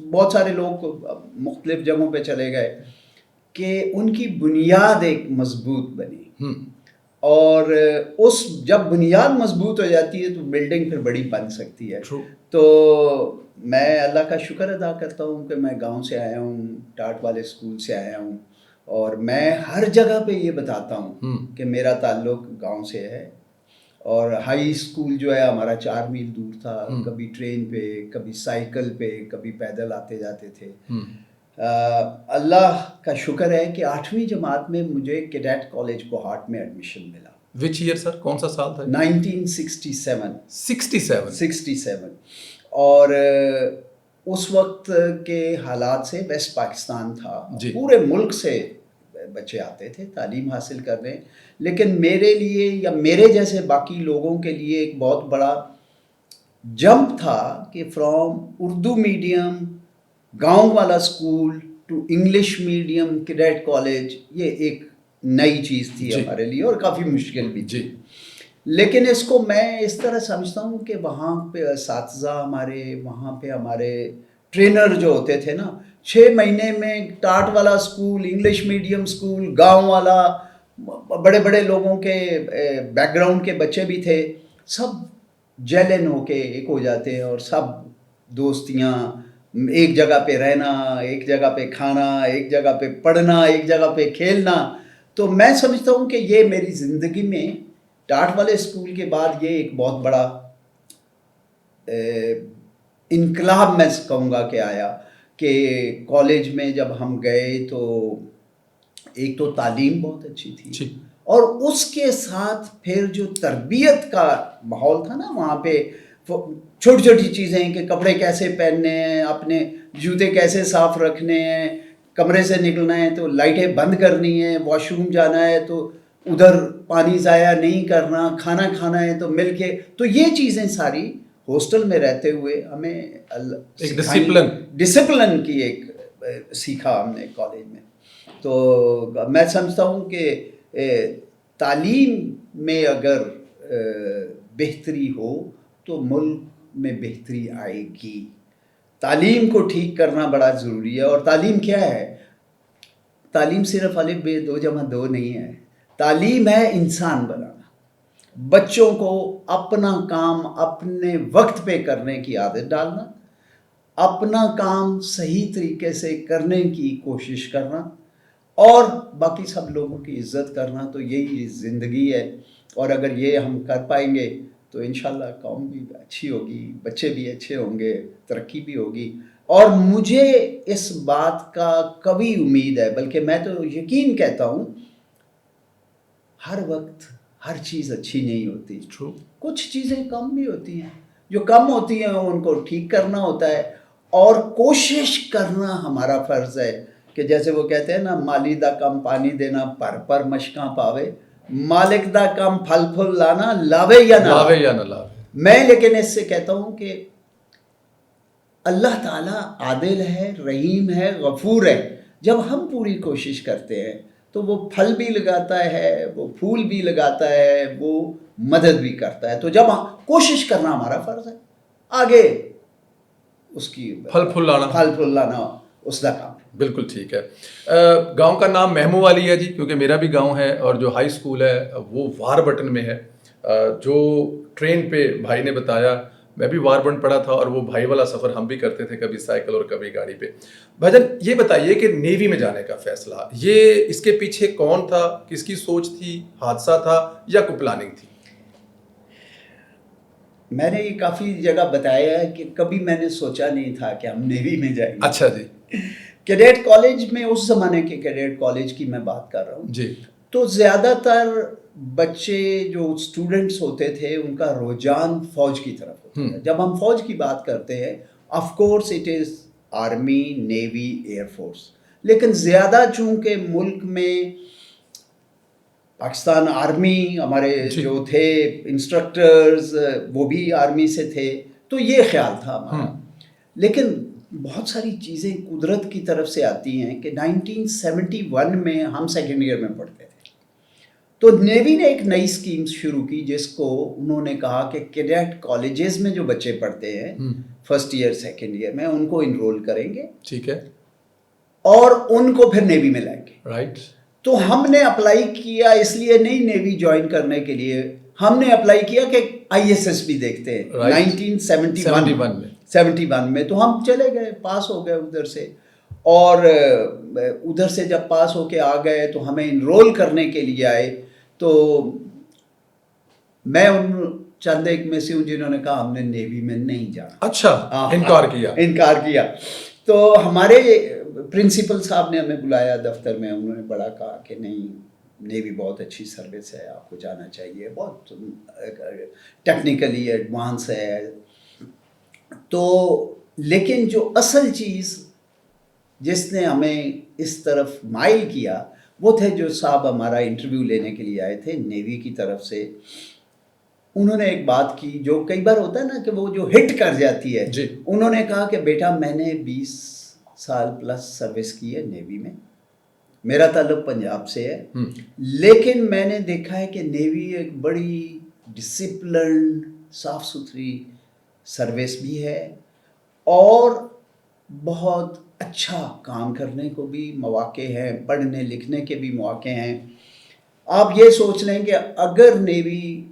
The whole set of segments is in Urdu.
بہت سارے لوگ مختلف جگہوں پہ چلے گئے کہ ان کی بنیاد ایک مضبوط بنی، اور جب بنیاد مضبوط ہو جاتی ہے تو بلڈنگ پھر بڑی بن سکتی ہے. تو میں اللہ کا شکر ادا کرتا ہوں کہ میں گاؤں سے آیا ہوں، ٹاٹ والے اسکول سے آیا ہوں، اور میں ہر جگہ پہ یہ بتاتا ہوں کہ میرا تعلق گاؤں سے ہے. اور ہائی اسکول جو ہے ہمارا 4 میل دور تھا، کبھی ٹرین پہ، کبھی سائیکل پہ، کبھی پیدل آتے جاتے تھے. اللہ کا شکر ہے کہ 8ویں جماعت میں مجھے کیڈیٹ کالج کوہاٹ میں ایڈمیشن ملا. وچ ایئر سر، کون سا سال تھا؟ 1967. اور اس وقت کے حالات سے ویسٹ پاکستان تھا، پورے ملک سے بچے آتے تھے تعلیم حاصل کرنے، لیکن میرے لیے یا میرے جیسے باقی لوگوں کے لیے ایک بہت بڑا جمپ تھا کہ فرام اردو میڈیم گاؤں والا school to English medium cadet college, یہ ایک نئی چیز تھی ہمارے لیے اور کافی مشکل بھی تھی. لیکن اس کو میں اس طرح سمجھتا ہوں کہ وہاں پہ اساتذہ ہمارے، وہاں پہ ہمارے ٹرینر جو ہوتے تھے نا، 6 مہینے میں ٹاٹ والا اسکول، انگلش میڈیم اسکول، گاؤں والا، بڑے بڑے لوگوں کے بیک گراؤنڈ کے بچے بھی تھے، سب جیلن ہو کے ایک ہو جاتے ہیں، اور سب دوستیاں، ایک جگہ پہ رہنا، ایک جگہ پہ کھانا، ایک جگہ پہ پڑھنا، ایک جگہ پہ کھیلنا. تو میں سمجھتا ہوں کہ یہ میری زندگی میں ٹاٹ والے اسکول کے بعد یہ ایک بہت بڑا انقلاب میں کہوں گا کہ آیا، کہ کالج میں جب ہم گئے تو ایک تو تعلیم بہت اچھی تھی، اور اس کے ساتھ پھر جو تربیت کا ماحول تھا نا وہاں پہ، چھوٹی چھوٹی چیزیں کہ کپڑے کیسے پہننے ہیں، اپنے جوتے کیسے صاف رکھنے ہیں، کمرے سے نکلنا ہے تو لائٹیں بند کرنی ہے، واش روم جانا ہے تو ادھر پانی ضائع نہیں کرنا، کھانا کھانا ہے تو مل کے. تو یہ چیزیں ساری ہاسٹل میں رہتے ہوئے ہمیں ایک ڈسپلن کی ایک سیکھا ہم نے کالج میں. تو میں سمجھتا ہوں کہ تعلیم میں اگر بہتری ہو تو ملک میں بہتری آئے گی. تعلیم کو ٹھیک کرنا بڑا ضروری ہے. اور تعلیم کیا ہے؟ تعلیم صرف الف ب 2 + 2 نہیں ہے. تعلیم ہے انسان بنانا، بچوں کو اپنا کام اپنے وقت پہ کرنے کی عادت ڈالنا، اپنا کام صحیح طریقے سے کرنے کی کوشش کرنا، اور باقی سب لوگوں کی عزت کرنا. تو یہی زندگی ہے، اور اگر یہ ہم کر پائیں گے تو انشاءاللہ قوم بھی اچھی ہوگی، بچے بھی اچھے ہوں گے، ترقی بھی ہوگی. اور مجھے اس بات کا کبھی امید ہے، بلکہ میں تو یقین کہتا ہوں، ہر وقت ہر چیز اچھی نہیں ہوتی. کچھ چیزیں کم بھی ہوتی ہیں، جو کم ہوتی ہیں ان کو ٹھیک کرنا ہوتا ہے، اور کوشش کرنا ہمارا فرض ہے. کہ جیسے وہ کہتے ہیں نا، مالی دا کم پانی دینا پر مشکاں پاوے، مالک دا کم پھل پھل لانا لاوے یا نہ لاوے. میں لیکن اس سے کہتا ہوں کہ اللہ تعالیٰ عادل ہے، رحیم ہے، غفور ہے. جب ہم پوری کوشش کرتے ہیں تو وہ پھل بھی لگاتا ہے، وہ پھول بھی لگاتا ہے، وہ مدد بھی کرتا ہے. تو جب کوشش کرنا ہمارا فرض ہے، آگے اس کی پھل پھول لانا اس کا کام. بالکل ٹھیک ہے. گاؤں کا نام مہمو والی ہے جی، کیونکہ میرا بھی گاؤں ہے، اور جو ہائی اسکول ہے وہ واربٹن میں ہے. جو ٹرین پہ بھائی نے بتایا، میں بھی واربٹن پڑھا تھا، اور وہ بھائی والا سفر ہم بھی کرتے تھے، کبھی سائیکل اور کبھی گاڑی پہ. بھائی جان یہ بتائیے کہ نیوی میں جانے کا فیصلہ، یہ اس کے پیچھے کون تھا، کس کی سوچ تھی، حادثہ تھا یا کوئی پلاننگ تھی؟ میں نے یہ کافی جگہ بتایا ہے کہ کبھی میں نے سوچا نہیں تھا کہ ہم نیوی میں جائیں گے. اچھا جی. کیڈیٹ کالج میں، اس زمانے کے کیڈیٹ کالج کی میں بات کر رہا ہوں جی، تو زیادہ تر بچے جو اسٹوڈنٹس ہوتے تھے ان کا رجحان فوج کی طرف ہوتا ہے. جب ہم فوج کی بات کرتے ہیں، of course it is army, navy, air force, لیکن زیادہ چونکہ ملک میں پاکستان آرمی، ہمارے جو تھے انسٹرکٹرز وہ بھی آرمی سے تھے، تو یہ خیال تھا ہمارا. لیکن بہت ساری چیزیں قدرت کی طرف سے آتی ہیں کہ 1971 میں ہم سیکنڈ ایئر میں پڑھتے تھے، تو نیوی نے ایک نئی اسکیم شروع کی جس کو انہوں نے کہا کہ کیڈیٹ کالجز میں جو بچے پڑھتے ہیں فرسٹ ایئر سیکنڈ ایئر میں ان کو انرول کریں گے، ٹھیک ہے، اور ان کو پھر نیوی میں لائیں گے. رائٹ. تو ہم نے اپلائی کیا، اس لیے نہیں نیوی جوائن کرنے کے لیے، ہم نے اپلائی کیا کہ آئی ایس ایس بھی دیکھتے ہیں 1971 میں. تو ہم چلے گئے، پاس ہو گئے ادھر سے، اور ادھر سے جب پاس ہو کے آ گئے تو ہمیں انرول کرنے کے لیے آئے. تو میں ان چند ایک میں سے ہوں جنہوں نے کہا ہم نے نیوی میں نہیں جانا. اچھا، انکار کیا. تو ہمارے پرنسپل صاحب نے ہمیں بلایا دفتر میں، انہوں نے بڑا کہا کہ نہیں، نیوی بہت اچھی سروس ہے، آپ کو جانا چاہیے، بہت ٹیکنیکلی ایڈوانس ہے. تو لیکن جو اصل چیز جس نے ہمیں اس طرف مائل کیا وہ تھے جو صاحب ہمارا انٹرویو لینے کے لیے آئے تھے نیوی کی طرف سے. انہوں نے ایک بات کی جو کئی بار ہوتا ہے نا کہ وہ جو ہٹ کر جاتی ہے. جی. انہوں نے کہا کہ بیٹا میں نے 20 سال پلس سروس کی ہے نیوی میں، میرا تعلق پنجاب سے ہے، لیکن میں نے دیکھا ہے کہ نیوی ایک بڑی ڈسپلنڈ صاف ستھری سروس بھی ہے، اور بہت اچھا کام کرنے کو بھی مواقع ہیں، پڑھنے لکھنے کے بھی مواقع ہیں. آپ یہ سوچ لیں کہ اگر نیوی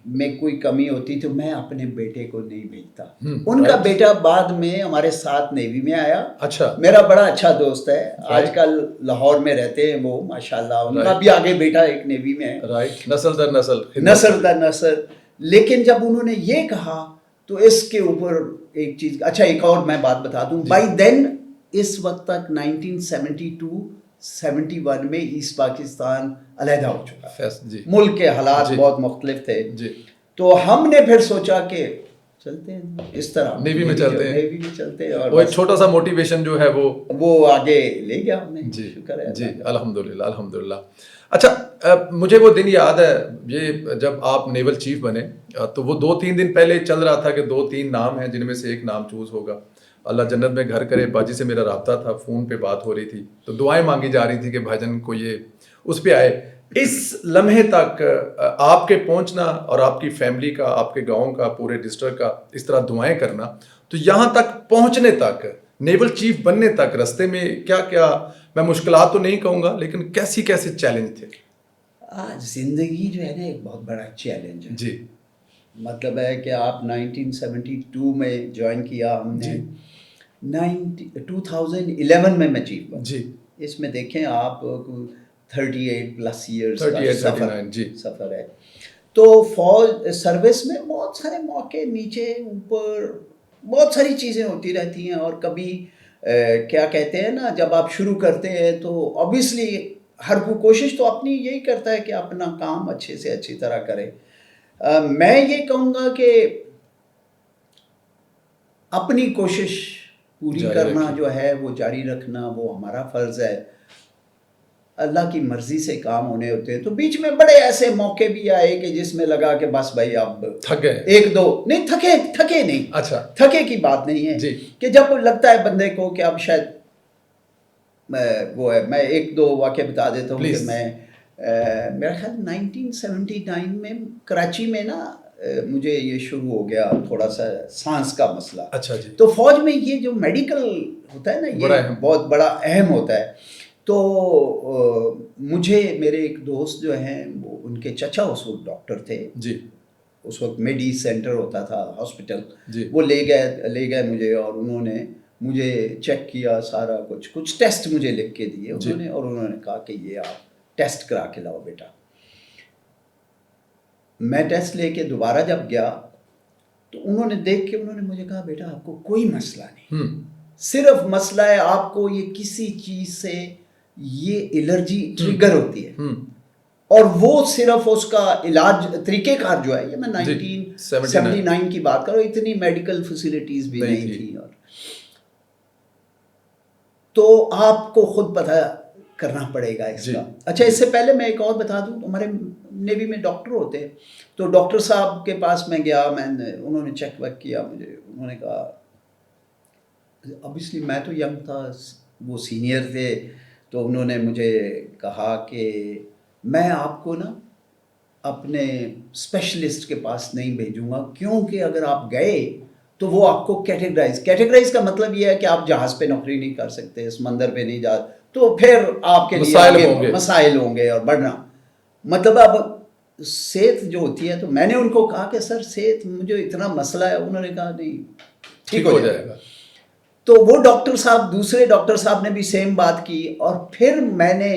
میں کوئی کمی ہوتی تو میں اپنے بیٹے کو نہیں بھیجتا. ان کا بیٹا بعد میں ہمارے ساتھ نیوی میں آیا. اچھا. میرا بڑا اچھا دوست ہے، آج کل لاہور میں رہتے ہیں وہ، ماشاءاللہ ان کا بھی آگے بیٹا ایک نیوی میں ہے. رائٹ، نسل در نسل، نسل در نسل. لیکن جب انہوں نے یہ کہا تو اس کے اوپر ایک چیز، اچھا ایک اور میں بات بتا دوں، بائی دین اس وقت تک 1972-71 میں ایسٹ پاکستان علیحدہ ہو چکا ہے. ملک کے حالات بہت مختلف تھے. تو ہم نے پھر سوچا کہ چلتے ہیں اس طرح نیوی میں چلتے ہیں، اور وہ ایک چھوٹا سا موٹیویشن جو ہے وہ آگے لے گیا ہم نے. شکر ہے. جی، الحمدللہ. اچھا، مجھے وہ دن یاد ہے، یہ جب آپ نیول چیف بنے تو وہ 2-3 دن پہلے چل رہا تھا کہ 2-3 نام ہیں جن میں سے ایک نام چوز ہوگا. اللہ جنت میں گھر کرے، باجی سے میرا رابطہ تھا، فون پہ بات ہو رہی تھی تو دعائیں مانگی جا رہی تھی کہ بھائی جان کو یہ اس پہ آئے. اس لمحے تک آپ کے پہنچنا اور آپ کی فیملی کا، آپ کے گاؤں کا، پورے ڈسٹرکٹ کا اس طرح دعائیں کرنا، تو یہاں تک پہنچنے تک، نیول چیف بننے تک رستے میں کیا کیا، میں مشکلات تو نہیں کہوں گا لیکن کیسے چیلنج تھے؟ زندگی جو ہے نا ایک بہت بڑا چیلنج ہے. جی. مطلب ہے کہ آپ 1972 میں جوائن کیا ہم نے، 2011 میں چیف بنا. جی. اس میں دیکھیں آپ 38 پلس ایئرس سفر ہے. تو فوج سروس میں بہت سارے موقع، نیچے اوپر بہت ساری چیزیں ہوتی رہتی ہیں. اور کبھی کیا کہتے ہیں نا، جب آپ شروع کرتے ہیں تو obviously ہر کوئی کوشش تو اپنی یہی کرتا ہے کہ اپنا کام اچھے سے اچھی طرح کرے. میں یہ کہوں گا کہ اپنی کوشش پوری کرنا جو ہے وہ جاری رکھنا، وہ ہمارا فرض ہے. اللہ کی مرضی سے کام ہونے ہوتے ہیں. تو بیچ میں بڑے ایسے موقع بھی آئے کہ جس میں لگا کہ بس بھائی اب تھک گئے. ایک دو نہیں تھکے نہیں. اچھا. تھکے کی بات نہیں ہے کہ جب لگتا ہے بندے کو کہ اب شاید وہ ہے. میں ایک دو واقعہ بتا دیتا ہوں کہ میں میرا خیال 1979 میں کراچی میں نا مجھے یہ شروع ہو گیا تھوڑا سا سانس کا مسئلہ. اچھا جی. تو فوج میں یہ جو میڈیکل ہوتا ہے نا یہ بہت بڑا اہم ہوتا ہے. تو مجھے میرے ایک دوست جو ہیں وہ ان کے چچا اس وقت ڈاکٹر تھے. جی. اس وقت میڈی سینٹر ہوتا تھا ہاسپٹل. جی. وہ لے گئے مجھے، اور انہوں نے مجھے چیک کیا سارا کچھ ٹیسٹ مجھے لکھ کے دیے انہوں نے، اور انہوں نے کہا کہ یہ آپ ٹیسٹ کرا کے لاؤ بیٹا. میں ٹیسٹ لے کے دوبارہ جب گیا تو انہوں نے دیکھ کے انہوں نے مجھے کہا بیٹا آپ کو کوئی مسئلہ نہیں، صرف مسئلہ ہے آپ کو یہ کسی چیز سے یہ الرجی ٹریگر ہوتی ہے، اور وہ صرف اس کا علاج طریقہ کار جو ہے، یہ میں 1979 کی بات کروں، اتنی میڈیکل فیسلٹیز بھی نہیں تھی. اور تو آپ کو خود پتہ کرنا پڑے گا اس کا. اچھا اس سے پہلے میں ایک اور بتا دوں، ہمارے نیوی میں ڈاکٹر ہوتے ہیں. تو ڈاکٹر صاحب کے پاس میں گیا، انہوں نے چیک ویک کیا مجھے. انہوں نے کہا obviously میں تو ینگ تھا، وہ سینئر تھے، تو انہوں نے مجھے کہا کہ میں آپ کو نا اپنے اسپیشلسٹ کے پاس نہیں بھیجوں گا، کیونکہ اگر آپ گئے تو وہ آپ کو کیٹیگرائز کا مطلب یہ ہے کہ آپ جہاز پہ نوکری نہیں کر سکتے، سمندر پہ نہیں جا، تو پھر آپ کے لیے آگے مسائل ہوں گے اور بڑھنا، مطلب اب صحت جو ہوتی ہے، تو میں نے ان کو کہا کہ سر صحت مجھے اتنا مسئلہ ہے، انہوں نے کہا نہیں ٹھیک ہو جائے گا. تو وہ ڈاکٹر صاحب، دوسرے ڈاکٹر صاحب نے بھی سیم بات کی، اور پھر میں نے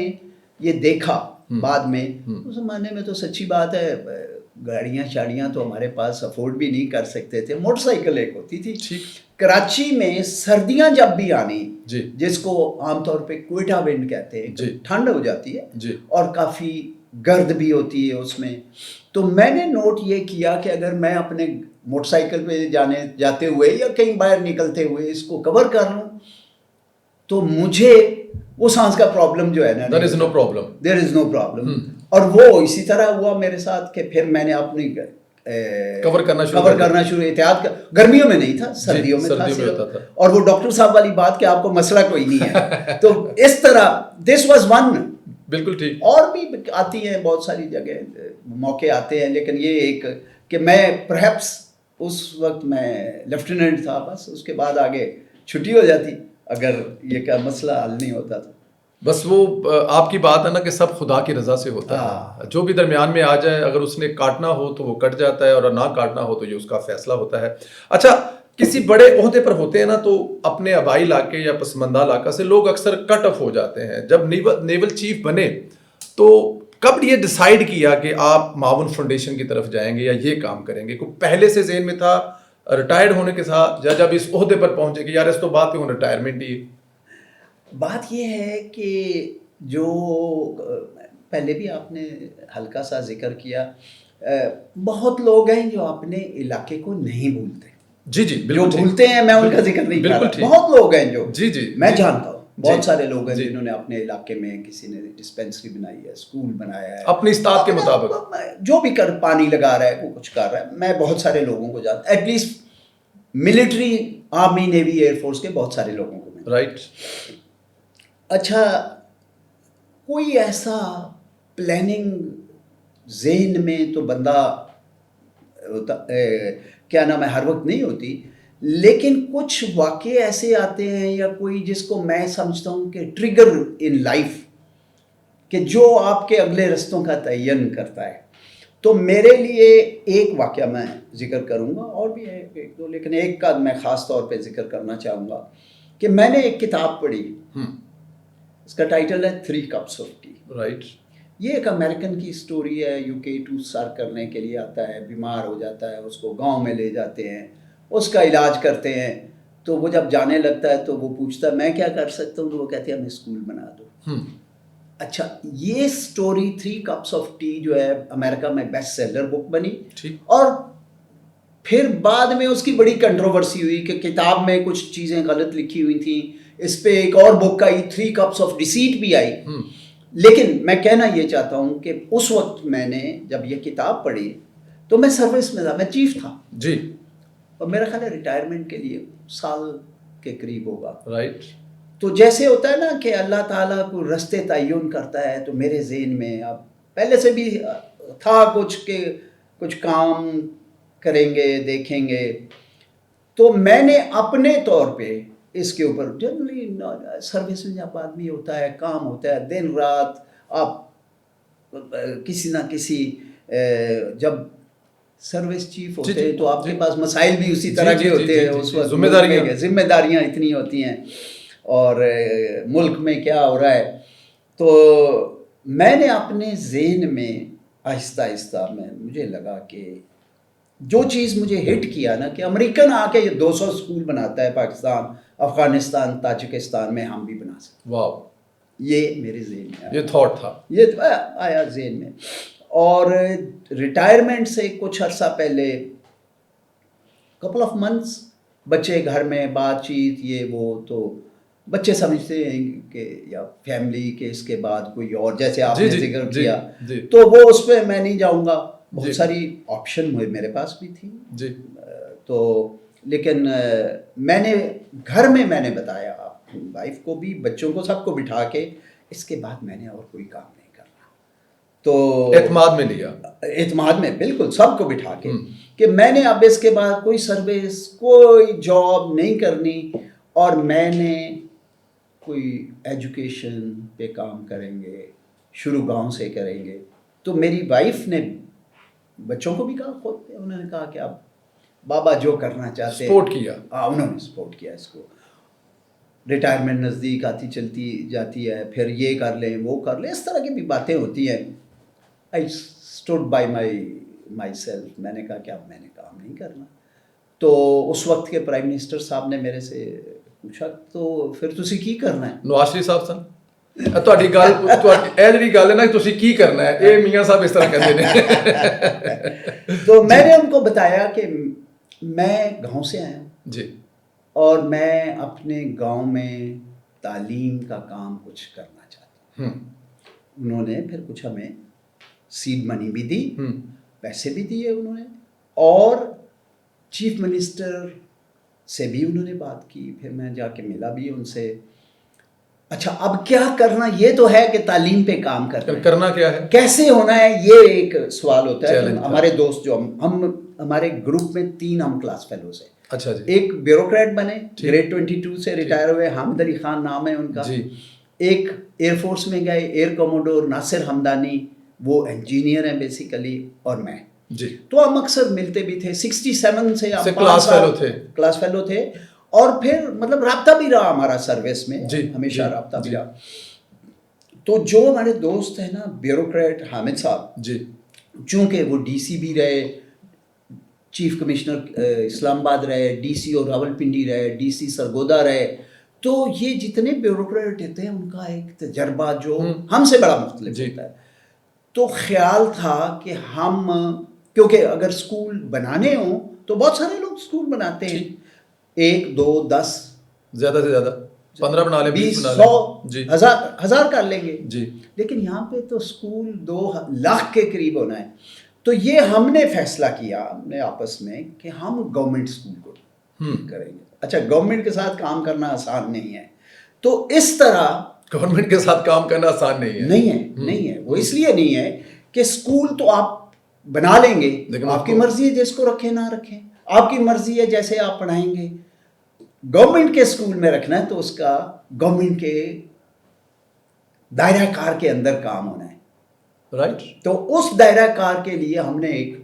یہ دیکھا بعد میں، اس زمانے میں تو سچی بات ہے گاڑیاں شاڑیاں تو ہمارے پاس افورڈ بھی نہیں کر سکتے تھے، موٹر سائیکل ایک ہوتی تھی. کراچی میں سردیاں جب بھی آنی، جس کو عام طور پہ کوئٹہ ونڈ کہتے ہیں، ٹھنڈ ہو جاتی ہے اور کافی گرد بھی ہوتی ہے اس میں، تو میں نے نوٹ یہ کیا کہ اگر میں اپنے موٹر سائیکل پہ جاتے ہوئے یا کہیں باہر نکلتے ہوئے اس کو کور کر لوں تو مجھے وہ سانس کا پرابلم جو ہے نا، there is no problem. اور وہ اسی طرح ہوا میرے ساتھ کہ پھر میں نے اپنی کور کرنا شروع، احتیاط گرمیوں میں نہیں تھا، سردیوں میں تھا، اور وہ ڈاکٹر صاحب والی بات کہ آپ کو مسئلہ کوئی نہیں ہے. تو اس طرح دس واز ون. بالکل ٹھیک. اور بھی آتی ہیں بہت ساری جگہ موقع آتے ہیں، لیکن یہ ایک کہ میں پرہیپس اس وقت میں لیفٹیننٹ تھا، بس اس کے بعد آگے چھٹی ہو جاتی اگر یہ کا مسئلہ حل نہیں ہوتا تو. بس وہ آپ کی بات ہے نا کہ سب خدا کی رضا سے ہوتا ہے، جو بھی درمیان میں آ جائے، اگر اس نے کاٹنا ہو تو وہ کٹ جاتا ہے، اور نہ کاٹنا ہو تو یہ اس کا فیصلہ ہوتا ہے. اچھا، کسی بڑے عہدے پر ہوتے ہیں نا تو اپنے آبائی علاقے یا پسماندہ علاقہ سے لوگ اکثر کٹ آف ہو جاتے ہیں. جب نیول چیف بنے تو کب یہ ڈیسائیڈ کیا کہ آپ معاون فاؤنڈیشن کی طرف جائیں گے یا یہ کام کریں گے؟ کوئی پہلے سے ذہن میں تھا ریٹائرڈ ہونے کے ساتھ، یا جب اس عہدے پر پہنچے کہ یار اس تو بات ہوں ریٹائرمنٹ ہی؟ بات یہ ہے کہ جو پہلے بھی آپ نے ہلکا سا ذکر کیا، بہت لوگ ہیں جو اپنے علاقے کو نہیں بھولتے. جی جو بھولتے ہیں میں ان کا ذکر نہیں کر رہا، بہت لوگ ہیں جو میں جانتا ہوں، بہت سارے لوگ ہیں جنہوں نے اپنے علاقے میں، کسی نے ڈسپینسری بنائی ہے، اسکول بنایا ہے اپنی استاد کے مطابق، جو بھی پانی لگا رہا ہے، وہ کچھ کر رہا ہے. میں بہت سارے لوگوں کو جانتا، at least military, army, navy, air force کے بہت سارے لوگوں کو. رائٹ. اچھا، کوئی ایسا پلاننگ ذہن میں تو بندہ کیا نام ہے ہر وقت نہیں ہوتی، لیکن کچھ واقعے ایسے آتے ہیں یا کوئی جس کو میں سمجھتا ہوں کہ ٹریگر ان لائف، کہ جو آپ کے اگلے رستوں کا تعین کرتا ہے. تو میرے لیے ایک واقعہ میں ذکر کروں گا، اور بھی ہے ایک دو، لیکن ایک کا میں خاص طور پہ ذکر کرنا چاہوں گا کہ میں نے ایک کتاب پڑھی، اس کا ٹائٹل ہے 3 cups of tea. رائٹ. یہ ایک امریکن کی سٹوری ہے، UK ٹور سر کرنے کے لیے آتا ہے، بیمار ہو جاتا ہے، اس کو گاؤں میں لے جاتے ہیں، اس کا علاج کرتے ہیں. تو وہ جب جانے لگتا ہے تو وہ پوچھتا ہے میں کیا کر سکتا ہوں، تو وہ کہتے ہیں ہمیں اسکول بنا دو. اچھا، یہ سٹوری 3 cups of tea جو ہے امریکہ میں بیسٹ سیلر بک بنی، اور پھر بعد میں اس کی بڑی کنٹروورسی ہوئی کہ کتاب میں کچھ چیزیں غلط لکھی ہوئی تھیں، اس پہ ایک اور بک آئی 3 cups of deceit بھی آئی. لیکن میں کہنا یہ چاہتا ہوں کہ اس وقت میں نے جب یہ کتاب پڑھی تو میں سروس میں تھا، میں چیف تھا جی، اور میرا خیال ہے ریٹائرمنٹ کے لیے سال کے قریب ہوگا. رائٹ. تو جیسے ہوتا ہے نا کہ اللہ تعالیٰ کو رستے تعین کرتا ہے، تو میرے ذہن میں اب پہلے سے بھی تھا کچھ کہ کچھ کام کریں گے، دیکھیں گے. تو میں نے اپنے طور پہ اس کے اوپر جنرلی سروس میں جب آدمی ہوتا ہے، کام ہوتا ہے دن رات، آپ کسی نہ کسی، جب سروس چیف ہوتے ہیں تو آپ کے پاس مسائل بھی اسی طرح کے ہوتے ہیں، اس وقت ذمہ داریاں اتنی ہوتی ہیں اور ملک میں کیا ہو رہا ہے. تو میں نے اپنے ذہن میں آہستہ آہستہ مجھے لگا کہ جو چیز مجھے ہٹ کیا نا کہ امریکن آ کے یہ 200 اسکول بناتا ہے پاکستان، افغانستان، تاجکستان میں، ہم بھی بنا سکتے. واو. یہ میرے ذہن میں آیا، یہ تھاٹ تھا، یہ آیا ذہن میں. اور ریٹائرمنٹ سے کچھ عرصہ پہلے، کپل آف منتھس، بچے گھر میں بات چیت یہ وہ، تو بچے سمجھتے ہیں کہ یا فیملی کے اس کے بعد کوئی اور، جیسے آپ نے ذکر کیا، تو وہ اس پہ میں نہیں جاؤں گا. بہت ساری آپشن میرے پاس بھی تھی جی. تو لیکن میں نے گھر میں نے بتایا وائف کو بھی، بچوں کو، سب کو بٹھا کے، اس کے بعد میں نے اور کوئی کام نہیں کرنا. تو اعتماد میں لیا، اعتماد میں بالکل سب کو بٹھا کے کہ میں نے اب اس کے بعد کوئی سروس کوئی جاب نہیں کرنی، اور میں نے کوئی ایجوکیشن پہ کام کریں گے، شروع گاؤں سے کریں گے. تو میری وائف نے بچوں کو بھی کہا، خود انہوں نے کہا کہ اب بابا جو کرنا چاہتے ہیں، سپورٹ کیا. انہوں نے سپورٹ کیا اس کو. ریٹائرمنٹ نزدیک آتی چلتی جاتی ہے، پھر یہ کر لیں وہ کر لیں، اس طرح کی بھی باتیں ہوتی ہیں. I stood by my self. میں نے کہا کہ اب میں نے کام نہیں کرنا. تو اس وقت کے پرائم منسٹر صاحب نے میرے سے پوچھا تو پھر تسی کی کرنا ہے؟ نواز شریف صاحب سن ਤੁਹਾਡੀ ਗੱਲ ਇਹ ਜਿਹੜੀ ਗੱਲ ਹੈ ਨਾ ਤੁਸੀਂ ਕੀ ਕਰਨਾ ਹੈ, ਇਹ ਮੀਆਂ ਸਾਹਿਬ ਇਸ ਤਰ੍ਹਾਂ ਕਹਿੰਦੇ ਨੇ. تو میں نے ان کو بتایا کہ میں گاؤں سے آیا ہوں جی، اور میں اپنے گاؤں میں تعلیم کا کام کچھ کرنا چاہتا ہوں. انہوں نے پھر کچھ ہمیں سیڈ منی بھی دی، پیسے بھی دیے انہوں نے، اور چیف منسٹر سے بھی انہوں نے بات کی. پھر میں جا کے ملا بھی ان سے. اچھا اب کیا کرنا، یہ تو ہے کہ تعلیم پہ کام کرنا کیا ہے، کیسے ہونا ہے، یہ ایک سوال ہوتا ہے. چیلنج. ہمارے دوست جو ہم ہمارے گروپ میں 3 ہم کلاس فیلوز ہیں. اچھا جی. ایک بیوروکریٹ بنے، گریڈ 22 سے ریٹائر ہوئے، حامد علی خان نام ہے ان کا. ایک ایئر فورس میں گئے، ایئر کوموڈور ناصر حمدانی، وہ انجینئر ہیں بیسیکلی، اور میں. جی. تو ہم اکثر ملتے بھی تھے. 67 سے ہم کلاس فیلو تھے. اور پھر مطلب رابطہ بھی رہا ہمارا سروس میں، ہمیشہ رابطہ بھی رہا. تو جو ہمارے دوست ہیں نا بیوروکریٹ حامد صاحب، چونکہ وہ ڈی سی بھی رہے، چیف کمشنر اسلام آباد رہے، ڈی سی اور راول پنڈی رہے، ڈی سی سرگودا رہے، تو یہ جتنے بیوروکریٹ ہوتے ہیں ان کا ایک تجربہ جو ہم سے بڑا مختلف ہوتا ہے. تو خیال تھا کہ ہم، کیونکہ اگر اسکول بنانے ہوں تو بہت سارے لوگ اسکول بناتے ہیں، 1 2 10 زیادہ سے زیادہ 15 بنا لیں، 20 بنا لیں، 100 1000 کر لیں گے. لیکن یہاں پہ تو اسکول 2 لاکھ کے قریب ہونا ہے. تو یہ ہم نے فیصلہ کیا اپنے آپس میں کہ ہم گورنمنٹ اسکول کو کریں گے. اچھا گورنمنٹ کے ساتھ کام کرنا آسان نہیں ہے. تو اس طرح گورنمنٹ کے ساتھ کام کرنا آسان نہیں ہے. وہ اس لیے نہیں ہے کہ اسکول تو آپ بنا لیں گے، آپ کی مرضی ہے جس کو رکھیں نہ رکھیں، آپ کی مرضی ہے جیسے آپ پڑھائیں گے. گورنمنٹ کے اسکول میں رکھنا ہے تو اس کا گورنمنٹ کے دائرہ کار کے اندر کام ہونا ہے. رائٹ. تو اس دائرہ کار کے لیے ہم نے ایک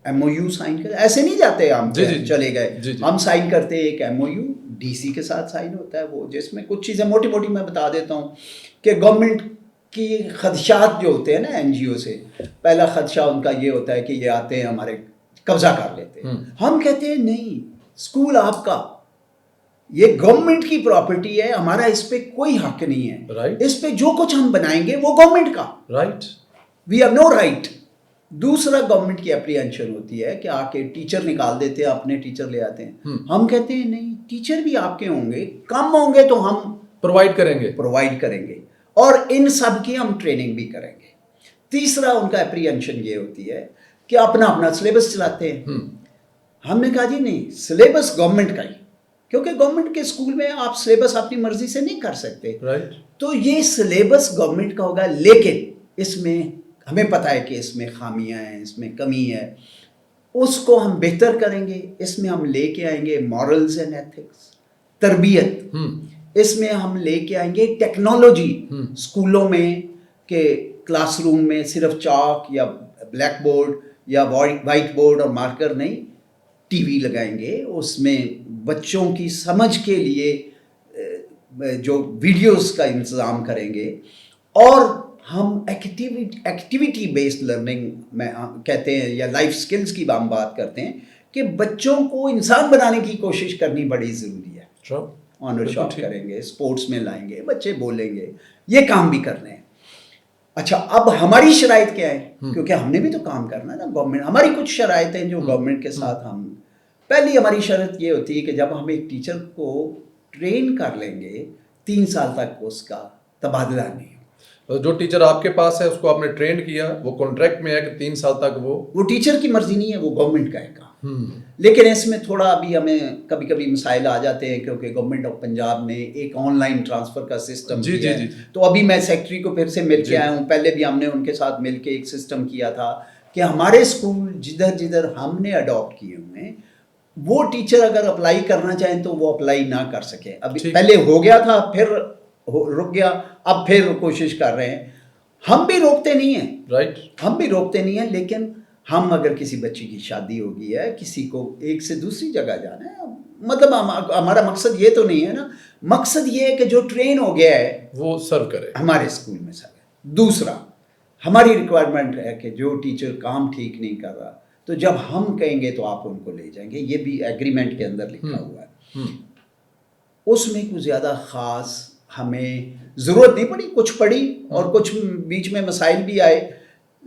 ایم او یو سائن کر، ایسے نہیں جاتے ہم چلے گئے، ہم سائن کرتے ایک M O U D C کے ساتھ سائن ہوتا ہے، وہ جس میں کچھ چیزیں موٹی موٹی میں بتا دیتا ہوں کہ گورنمنٹ کی خدشات جو ہوتے ہیں نا این جی او سے، پہلا خدشہ ان کا یہ ہوتا ہے کہ یہ آتے ہیں ہمارے قبضہ کر لیتے ہیں. ہم کہتے ہیں نہیں، اسکول آپ کا، یہ گورنمنٹ کی پراپرٹی ہے، ہمارا اس پہ کوئی حق نہیں ہے. اس پہ جو کچھ ہم بنائیں گے وہ گورنمنٹ کا، right, we have no right. دوسرا گورنمنٹ کی اپریہنشن ہوتی ہے کہ آ کے ٹیچر نکال دیتے ہیں، اپنے ٹیچر لے آتے ہیں. ہم کہتے ہیں نہیں، ٹیچر بھی آپ کے ہوں گے، کم ہوں گے تو ہم پرووائڈ کریں گے اور ان سب کی ہم ٹریننگ بھی کریں گے. تیسرا ان کا اپریہنشن یہ ہوتی ہے کہ اپنا سلیبس چلاتے ہیں. ہم نے کہا جی نہیں، سلیبس گورنمنٹ کا ہی، کیونکہ گورنمنٹ کے اسکول میں آپ سلیبس اپنی مرضی سے نہیں کر سکتے. تو یہ سلیبس گورنمنٹ کا ہوگا، لیکن اس میں ہمیں پتہ ہے کہ اس میں خامیاں ہیں، اس میں کمی ہے، اس کو ہم بہتر کریں گے. اس میں ہم لے کے آئیں گے مورلز اینڈ ایتھکس، تربیت. اس میں ہم لے کے آئیں گے ٹیکنالوجی اسکولوں میں، کہ کلاس روم میں صرف چاک یا بلیک بورڈ یا وائٹ بورڈ اور مارکر نہیں، ٹی وی لگائیں گے. اس میں بچوں کی سمجھ کے لیے جو ویڈیوز کا انتظام کریں گے. اور ہم ایکٹیویٹی بیسڈ لرننگ میں کہتے ہیں، یا لائف سکلز کی ہم بات کرتے ہیں، کہ بچوں کو انسان بنانے کی کوشش کرنی بڑی ضروری ہے. آنر شاپ کریں گے، اسپورٹس میں لائیں گے، بچے بولیں گے، یہ کام بھی کرنے ہیں. اچھا اب ہماری شرائط کیا ہے، کیونکہ ہم نے بھی تو کام کرنا ہے نا. گورنمنٹ، ہماری کچھ شرائط ہیں جو گورنمنٹ کے ساتھ ہم، پہلی ہماری شرط یہ ہوتی ہے کہ جب ہم ایک ٹیچر کو ٹرین کر لیں گے 3 سال تک اس کا تبادلہ نہیں. جو ٹیچر آپ کے پاس ہے اس کو آپ نے ٹرین کیا، وہ کانٹریکٹ میں ہے کہ 3 سال تک وہ ٹیچر کی مرضی نہیں ہے، وہ گورنمنٹ کا ہے کام. لیکن اس میں تھوڑا ابھی ہمیں کبھی کبھی مسائل آ جاتے ہیں کیونکہ گورنمنٹ آف پنجاب نے ایک آن لائن ٹرانسفر کا سسٹم کیا ہے. تو ابھی میں سیکٹری کو پھر سے مل کے آیا ہوں. پہلے بھی ہم نے ان کے ساتھ مل کے ایک سسٹم کیا تھا کہ ہمارے اسکول جدھر جدھر ہم نے اڈاپٹ کیے ہوئے ہیں وہ ٹیچر اگر اپلائی کرنا چاہیں تو وہ اپلائی نہ کر سکیں. ابھی پہلے ہو گیا تھا پھر رک گیا, اب پھر کوشش کر رہے ہیں. ہم بھی روکتے نہیں ہیں, رائٹ, ہم بھی روکتے نہیں ہیں, لیکن ہم اگر کسی بچی کی شادی ہو گئی ہے, کسی کو ایک سے دوسری جگہ جانا ہے, مطلب ہمارا مقصد یہ تو نہیں ہے نا, مقصد یہ ہے کہ جو ٹرین ہو گیا ہے وہ سرو کرے ہمارے اسکول میں سر. دوسرا ہماری ریکوائرمنٹ ہے کہ جو ٹیچر کام ٹھیک نہیں کر رہا تو جب ہم کہیں گے تو آپ ان کو لے جائیں گے. یہ بھی ایگریمنٹ کے اندر لکھا ہوا ہے. اس میں کچھ زیادہ خاص ہمیں ضرورت نہیں پڑی, کچھ پڑی اور کچھ بیچ میں مسائل بھی آئے,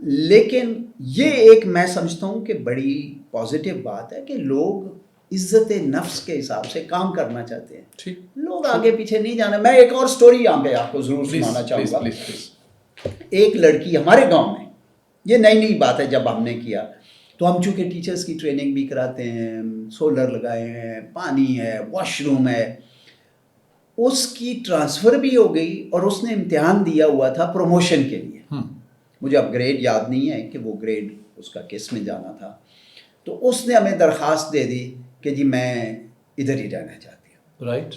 لیکن یہ ایک میں سمجھتا ہوں کہ بڑی پازیٹیو بات ہے کہ لوگ عزت نفس کے حساب سے کام کرنا چاہتے ہیں. لوگ آگے پیچھے نہیں جانا. میں ایک اور سٹوری یہاں پہ آپ کو ضرور سنانا چاہوں گا. ایک لڑکی ہمارے گاؤں میں, یہ نئی بات ہے, جب ہم نے کیا تو ہم چونکہ ٹیچرز کی ٹریننگ بھی کراتے ہیں, سولر لگائے ہیں, پانی ہے, واش روم ہے, اس کی ٹرانسفر بھی ہو گئی اور اس نے امتحان دیا ہوا تھا پروموشن کے لیے. مجھے اب گریڈ یاد نہیں ہے کہ وہ گریڈ اس کا کس میں جانا تھا. تو اس نے ہمیں درخواست دے دی کہ جی میں ادھر ہی رہنا چاہتی ہوں. رائٹ.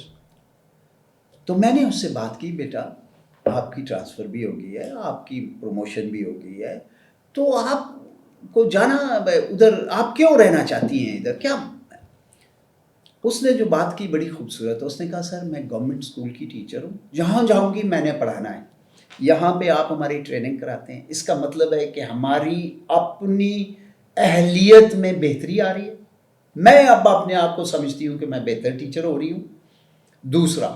تو میں نے اس سے بات کی, بیٹا آپ کی ٹرانسفر بھی ہو گئی ہے, آپ کی پروموشن بھی ہو گئی ہے, تو آپ کو جانا ادھر, آپ کیوں رہنا چاہتی ہیں ادھر, کیا؟ اس نے جو بات کی بڑی خوبصورت. اس نے کہا سر میں گورنمنٹ اسکول کی ٹیچر ہوں, جہاں جاؤں گی میں نے پڑھانا ہے, یہاں پہ آپ ہماری ٹریننگ کراتے ہیں, اس کا مطلب ہے کہ ہماری اپنی اہلیت میں بہتری آ رہی ہے. میں اب اپنے آپ کو سمجھتی ہوں کہ میں بہتر ٹیچر ہو رہی ہوں. دوسرا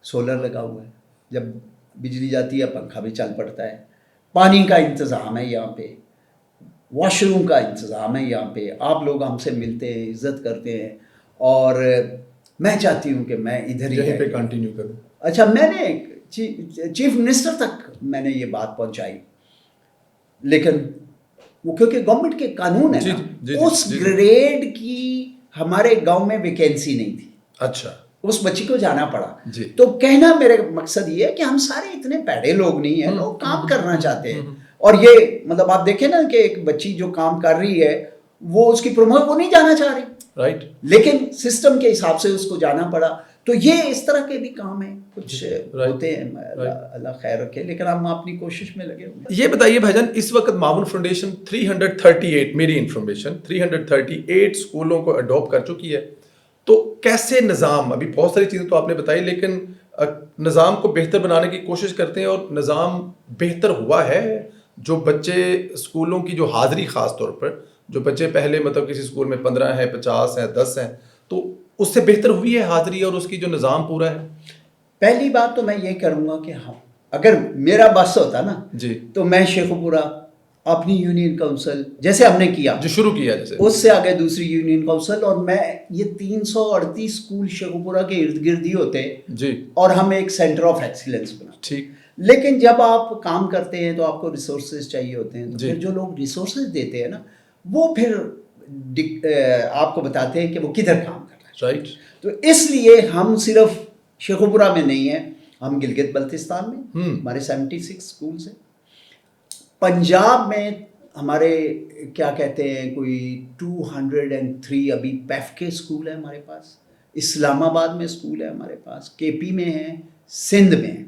سولر لگا ہوا ہے, جب بجلی جاتی ہے پنکھا بھی چل پڑتا ہے, پانی کا انتظام ہے یہاں پہ, واش روم کا انتظام ہے یہاں پہ, آپ لوگ ہم سے ملتے ہیں, عزت کرتے ہیں, اور میں چاہتی ہوں کہ میں ادھر ہی پہ کنٹینیو کروں. اچھا, میں نے چیف منسٹر تک میں نے یہ بات پہنچائی, لیکن وہ کیونکہ گورنمنٹ کے قانون ہے نا, اس گریڈ کی ہمارے گاؤں میں ویکینسی نہیں تھی. اچھا, اس بچی کو جانا پڑا. تو کہنا میرے مقصد یہ ہے کہ ہم سارے اتنے پیڑے لوگ نہیں ہیں, لوگ کام کرنا چاہتے ہیں. اور یہ مطلب آپ دیکھیں نا کہ ایک بچی جو کام کر رہی ہے وہ اس کی وہ نہیں جانا چاہ رہی, رائٹ, لیکن سسٹم کے حساب سے اس کو جانا پڑا. تو یہ اس طرح کے بھی کام ہیں, کچھ ہوتے ہیں, اللہ خیر رکھے, لیکن ہم اپنی کوشش میں لگے ہوئے. یہ بتائیے بھائی جان, اس وقت معاون فاؤنڈیشن 338 میری انفارمیشن 338 اسکولوں کو اڈاپٹ کر چکی ہے. تو کیسے نظام, ابھی بہت ساری چیزیں تو آپ نے بتائی, لیکن نظام کو بہتر بنانے کی کوشش کرتے ہیں, اور نظام بہتر ہوا ہے. جو بچے اسکولوں کی جو حاضری, خاص طور پر جو بچے پہلے مطلب کسی اسکول میں 15 ہیں, 50 ہیں, 10 ہیں, تو اس سے بہتر ہوئی ہے حاضری اور اس کی جو نظام پورا ہے. پہلی بات تو میں یہ کروں گا کہ ہاں, اگر میرا بس ہوتا نا جی, تو میں شیخو پورہ اپنی یونین کونسل جیسے ہم نے کیا, جو شروع کیا, جیسے اس سے آگے دوسری یونین کونسل, اور میں یہ 338 اسکول شیخو پورہ کے ارد گرد ہی ہوتے جی, اور ہم ایک سینٹر آف ایکسیلنس بنا. ٹھیک. لیکن جب آپ کام کرتے ہیں تو آپ کو ریسورسز چاہیے ہوتے ہیں, تو پھر جو لوگ ریسورسز دیتے ہیں نا وہ پھر آپ کو بتاتے ہیں کہ وہ کدھر کام کر رہا ہے. رائٹ. تو اس لیے ہم صرف شیخو پورہ میں نہیں ہیں, ہم گلگت بلتستان میں ہمارے 76 اسکولس ہیں. پنجاب میں ہمارے کیا کہتے ہیں کوئی 203 ابھی پیف کے اسکول ہیں ہمارے پاس, اسلام آباد میں اسکول ہے ہمارے پاس, کے پی میں ہیں, سندھ میں ہیں.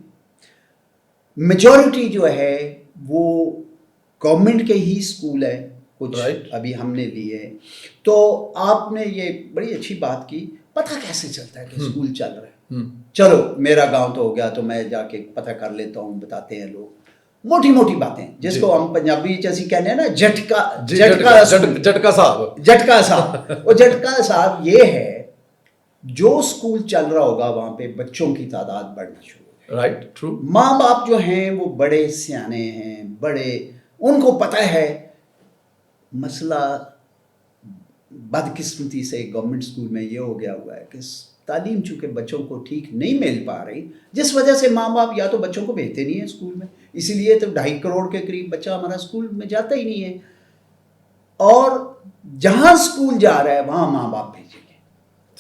میجورٹی جو ہے وہ گورنمنٹ کے ہی اسکول ہے, کچھ ابھی ہم نے لیے. تو آپ نے یہ بڑی اچھی بات کی, پتہ کیسے چلتا ہے کہ اسکول چل رہا ہے. چلو میرا گاؤں تو ہو گیا, تو میں جا کے پتہ کر لیتا ہوں, بتاتے ہیں لوگ موٹی موٹی باتیں, جس کو ہم پنجابی جیسی کہنے ہیں نا جھٹکا صاحب. وہ جھٹکا صاحب یہ ہے, جو اسکول چل رہا ہوگا وہاں پہ بچوں کی تعداد بڑھنا شروع ہو. Right, true. ماں باپ جو ہیں وہ بڑے سیانے ہیں, بڑے, ان کو پتہ ہے. مسئلہ بدقسمتی سے گورنمنٹ اسکول میں یہ ہو گیا ہوا ہے کہ تعلیم چونکہ بچوں کو ٹھیک نہیں مل پا رہی, جس وجہ سے ماں باپ یا تو بچوں کو بھیجتے نہیں ہیں اسکول میں, اسی لیے تو 2.5 کروڑ کے قریب بچہ ہمارا اسکول میں جاتا ہی نہیں ہے. اور جہاں اسکول جا رہا ہے وہاں ماں باپ بھیجیں گے,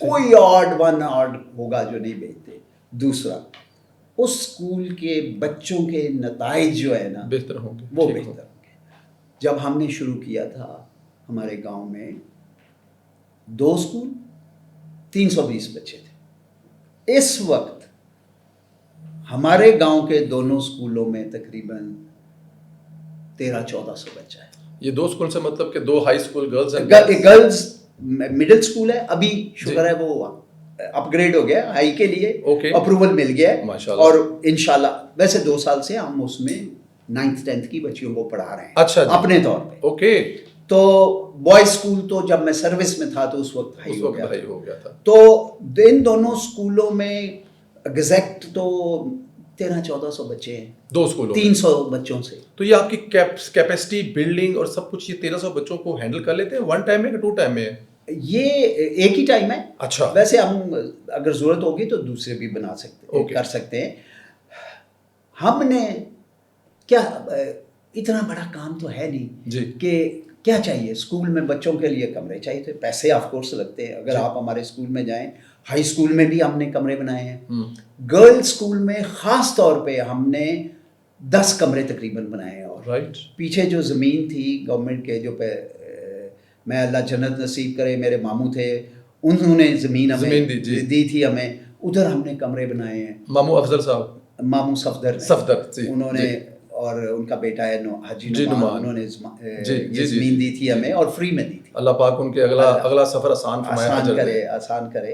کوئی ون آڈ ہوگا جو نہیں بھیجتے. دوسرا, اس اسکول کے بچوں کے نتائج جو ہے نا بہتر ہوں گے, وہ بہتر ہوں گے. جب ہم نے شروع کیا تھا ہمارے گاؤں میں 2 اسکول 320 بچے تھے. اس وقت ہمارے گاؤں کے دونوں اسکولوں میں تقریباً 1300-1400 بچہ ہے. یہ 2 اسکول سے مطلب کہ 2 high school girls middle school ہے, ابھی شکر ہے وہ اپ گریڈ ہو گیا, ہائی کے لیے اپروول مل گیا ہے, اور انشاءاللہ ویسے 2 سال سے ہم اس میں 9th 10th کی بچیوں کو پڑھا رہے ہیں. اچھا اپنے طور پہ. اوکے. تو بوائز اسکول تو جب میں سروس میں تھا تو اس وقت ہائی ہو گیا تھا. تو ان دونوں اسکولوں میں ایگزیکٹ تو 1300-1400 بچے ہیں 2 اسکولوں 300 بچوں سے. تو یہ آپ کی کیپیسٹی بلڈنگ اور سب کچھ یہ 1300 بچوں کو ہینڈل کر لیتے ہیں 1 ٹائم میں کہ 2 ٹائم میں؟ یہ ایک ہی ٹائم ہے. اچھا. ویسے ہم اگر ضرورت ہوگی تو دوسرے بھی بنا سکتے کر سکتے ہیں. ہم نے کیا اتنا بڑا کام تو ہے نہیں جی کہ کیا چاہیے اسکول میں بچوں کے لیے کمرے چاہیے تھے, پیسے آف کورس لگتے ہیں. اگر آپ ہمارے اسکول میں جائیں, ہائی اسکول میں بھی ہم نے کمرے بنائے ہیں. گرل اسکول میں خاص طور پہ ہم نے 10 کمرے تقریباً بنائے ہیں. اور پیچھے جو زمین تھی گورنمنٹ کے, جو میں اللہ جنت نصیب کرے میرے ماموں تھے, انہوں نے زمین ہمیں دی تھی ہمیں, ادھر ہم نے کمرے بنائے ہیں. ماموں افضل صاحب, ماموں صفدر انہوں نے, اور ان کا بیٹا ہے حاجی نعمان, انہوں نے یہ زمین دی تھی ہمیں اور فری میں دی تھی. اللہ پاک ان کے اگلا سفر آسان کرے.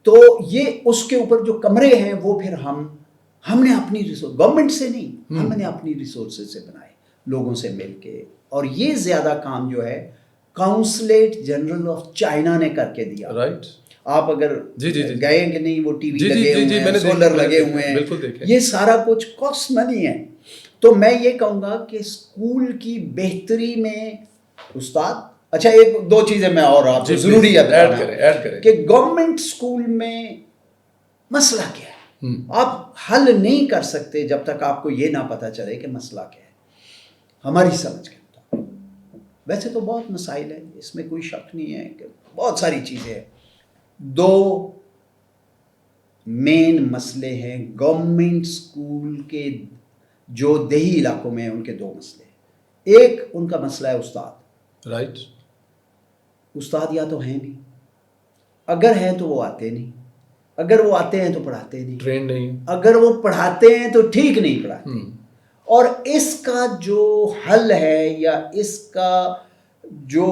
تو یہ اس کے اوپر جو کمرے ہیں وہ پھر ہم نے اپنی گورنمنٹ سے نہیں, ہم نے اپنی ریسورسز سے بنائے, لوگوں سے مل کے. اور یہ زیادہ کام جو ہے کاؤنسلیٹ جنرل آف چائنا نے کر کے دیا. رائٹ. آپ اگر گئے کہ نہیں, وہ ٹی وی لگے ہوئے ہیں, سولر لگے ہوئے ہیں, یہ سارا کچھ کاسٹ منی ہے. تو میں یہ کہوں گا کہ اسکول کی بہتری میں استاد, اچھا 1-2 چیزیں میں اور آپ کو ضروری ہے بتانا کہ گورنمنٹ اسکول میں مسئلہ کیا ہے. آپ حل نہیں کر سکتے جب تک آپ کو یہ نہ پتہ چلے کہ مسئلہ کیا ہے. ہماری سمجھ کے ویسے تو بہت مسائل ہیں, اس میں کوئی شک نہیں ہے کہ بہت ساری چیزیں ہیں. 2 مین مسئلے ہیں گورنمنٹ اسکول کے جو دیہی علاقوں میں ہیں, ان کے 2 مسئلے. ایک ان کا مسئلہ ہے استاد. رائٹ. استاد یا تو ہیں نہیں, اگر ہیں تو وہ آتے نہیں, اگر وہ آتے ہیں تو پڑھاتے نہیں, ٹرین نہیں, اگر وہ پڑھاتے ہیں تو ٹھیک نہیں پڑھاتے. اور اس کا جو حل ہے یا اس کا جو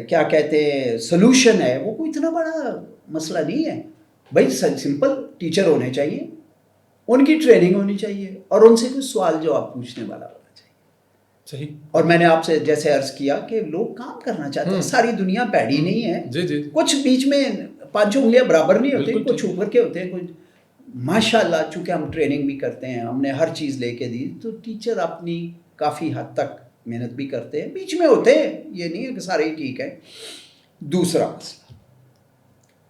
کیا کہتے ہیں سلوشن ہے, وہ کوئی اتنا بڑا مسئلہ نہیں ہے. بھائی سمپل ٹیچر ہونے چاہیے, ان کی ٹریننگ ہونی چاہیے, اور ان سے کوئی سوال جواب پوچھنے والا ہونا چاہیے. صحیح. اور میں نے آپ سے جیسے عرض کیا کہ لوگ کام کرنا چاہتے ہیں, ساری دنیا پیڑی نہیں ہے. جی. کچھ بیچ میں 5 انگلیاں برابر نہیں ہوتے, کچھ اوپر کے ہوتے ہیں, کچھ ماشاء اللہ. چونکہ ہم ٹریننگ بھی کرتے ہیں, ہم نے ہر چیز لے کے دی, تو ٹیچر اپنی کافی حد تک محنت بھی کرتے ہیں, بیچ میں ہوتے ہیں, یہ نہیں ہے کہ سارے ہی ٹھیک ہے.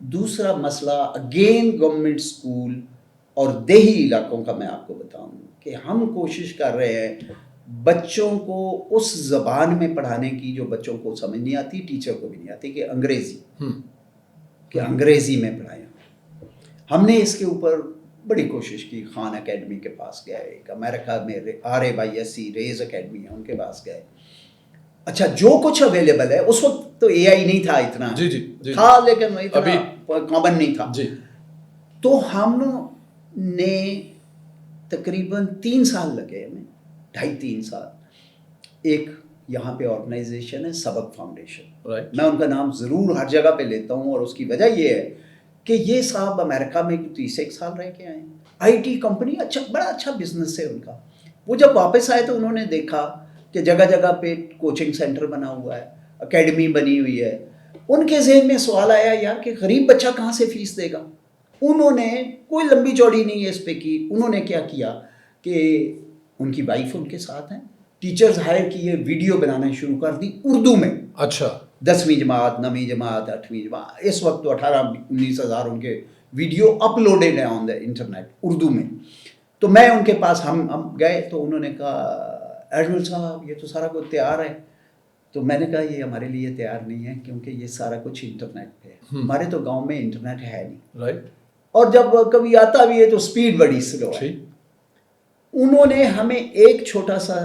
دوسرا مسئلہ اگین گورنمنٹ اسکول اور دیہی علاقوں کا میں آپ کو بتاؤں کہ ہم کوشش کر رہے ہیں بچوں کو اس زبان میں پڑھانے کی جو بچوں کو سمجھ نہیں آتی, ٹیچر کو بھی نہیں آتی, کہ انگریزی میں پڑھائیں. ہم نے اس کے اوپر بڑی کوشش کی. خان اکیڈمی کے پاس گئے, ایک امریکہ میں RAYSC ریز اکیڈمی ہے, ان کے پاس گئے. اچھا جو کچھ اویلیبل ہے, اس وقت تو AI نہیں تھا اتنا, تھا لیکن اتنا کامن نہیں تھا. تو ہم نے تقریباً 3 سال لگے ہمیں, 2.5-3 سال. ایک یہاں پہ آرگنائزیشن ہے سبق فاؤنڈیشن, میں ان کا نام ضرور ہر جگہ پہ لیتا ہوں, اور اس کی وجہ یہ ہے کہ یہ صاحب امریکہ میں 31 سال رہ کے آئے ہیں, IT کمپنی, بڑا اچھا بزنس ہے ان کا. وہ جب واپس آئے تو انہوں نے دیکھا کہ جگہ جگہ پہ کوچنگ سینٹر بنا ہوا ہے, اکیڈمی بنی ہوئی ہے. ان کے ذہن میں سوال آیا یار کہ غریب بچہ کہاں سے فیس دے گا. انہوں نے کوئی لمبی چوڑی نہیں ہے اس پہ کی, انہوں نے کیا کیا کہ ان کی وائف ان کے ساتھ ہیں, ٹیچرز ہائر کیے, ویڈیو بنانا شروع کر دی اردو میں. اچھا. 10ویں جماعت, 9ویں جماعت, 8ویں جماعت, اس وقت تو 18-19 ہزار ان کے ویڈیو اپلوڈیڈ ہیں آن دا انٹرنیٹ اردو میں. تو میں ان کے پاس ہم گئے تو انہوں نے کہا ایڈمل صاحب یہ تو سارا کچھ تیار ہے, تو میں نے کہا یہ ہمارے لیے تیار نہیں ہے کیونکہ یہ سارا کچھ انٹرنیٹ پہ ہے. ہمارے تو گاؤں میں انٹرنیٹ ہے نہیں, رائٹ, اور جب کبھی آتا بھی ہے تو سپیڈ بڑی سلو ہے. انہوں نے ہمیں ایک چھوٹا سا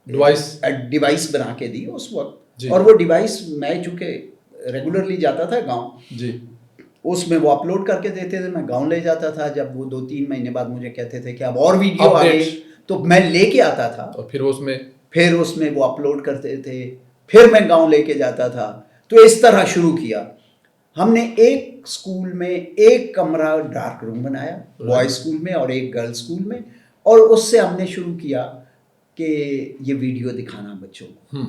ڈیوائس بنا کے دی اس وقت, اور وہ ڈیوائس میں چونکہ ریگولرلی جاتا تھا گاؤں, اس میں وہ اپلوڈ کر کے دیتے تھے, میں گاؤں لے جاتا تھا. جب وہ 2-3 مہینے بعد مجھے کہتے تھے کہ اب اور ویڈیو آ گئی تو میں لے کے آتا تھا, اور پھر اس میں وہ اپلوڈ کرتے تھے, پھر میں گاؤں لے کے جاتا تھا. تو اس طرح شروع کیا. ہم نے ایک اسکول میں ایک کمرہ ڈارک روم بنایا, بوائز اسکول میں اور ایک گرل اسکول میں, اور اس سے ہم نے شروع کیا کہ یہ ویڈیو دکھانا بچوں کو.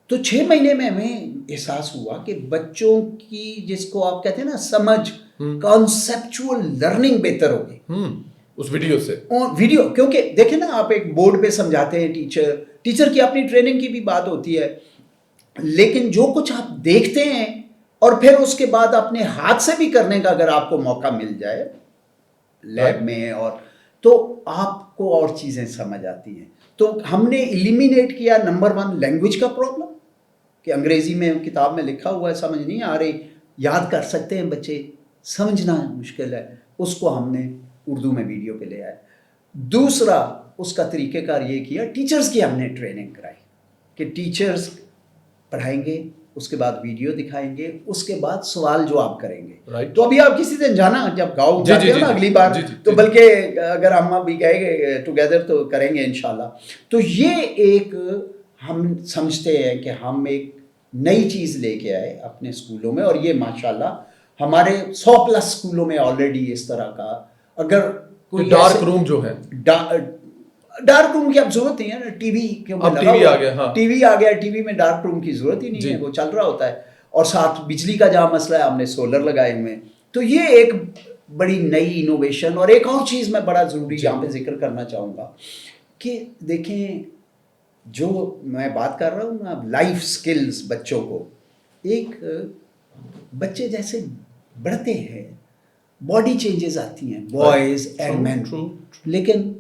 تو 6 مہینے میں ہمیں احساس ہوا کہ بچوں کی, جس کو آپ کہتے ہیں نا سمجھ, کانسیپچول لرننگ بہتر ہوگی اس ویڈیو سے. ویڈیو, کیونکہ دیکھیں نا آپ ایک بورڈ پہ سمجھاتے ہیں, ٹیچر کی اپنی ٹریننگ کی بھی بات ہوتی ہے, لیکن جو کچھ آپ دیکھتے ہیں اور پھر اس کے بعد اپنے ہاتھ سے بھی کرنے کا اگر آپ کو موقع مل جائے لیب میں, اور تو آپ کو اور چیزیں سمجھ آتی ہیں. تو ہم نے ایلیمینیٹ کیا نمبر 1 لینگویج کا پرابلم, کہ انگریزی میں کتاب میں لکھا ہوا ہے, سمجھ نہیں آ رہی, یاد کر سکتے ہیں بچے, سمجھنا مشکل ہے, اس کو ہم نے اردو میں ویڈیو پہ لے آئے. دوسرا اس کا طریقہ کار یہ کیا, ٹیچرز کی ہم نے ٹریننگ کرائی کہ ٹیچرز پڑھائیں گے, اس کے بعد ویڈیو دکھائیں گے, اس کے بعد سوال جواب کریں گے. تو ابھی آپ کسی دن جانا, جب گاؤں جاتے ہو نا اگلی بار, تو بلکہ اگر ہم ابھی گئے ٹوگیدر تو کریں گے انشاءاللہ. تو یہ ایک ہم سمجھتے ہیں کہ ہم ایک نئی چیز لے کے آئے اپنے اسکولوں میں, اور یہ ماشاءاللہ ہمارے 100+ اسکولوں میں آلریڈی اس طرح کا. اگر کوئی ڈارک روم جو ہے, ڈارک روم کی اب ضرورت نہیں ہے نا, ٹی وی آ گیا, ٹی وی میں ڈارک روم کی ضرورت ہی نہیں ہے, وہ چل رہا ہوتا ہے. اور ساتھ بجلی کا جہاں مسئلہ ہے, ہم نے سولر لگائے ہوئے. تو یہ ایک بڑی نئی انوویشن. اور ایک اور چیز میں بڑا ضروری یہاں پہ ذکر کرنا چاہوں گا کہ دیکھیں, جو میں بات کر رہا ہوں نا لائف سکلز بچوں کو, ایک بچے جیسے بڑھتے ہیں باڈی چینجز آتی ہیں, بوائز اینڈ مین, لیکن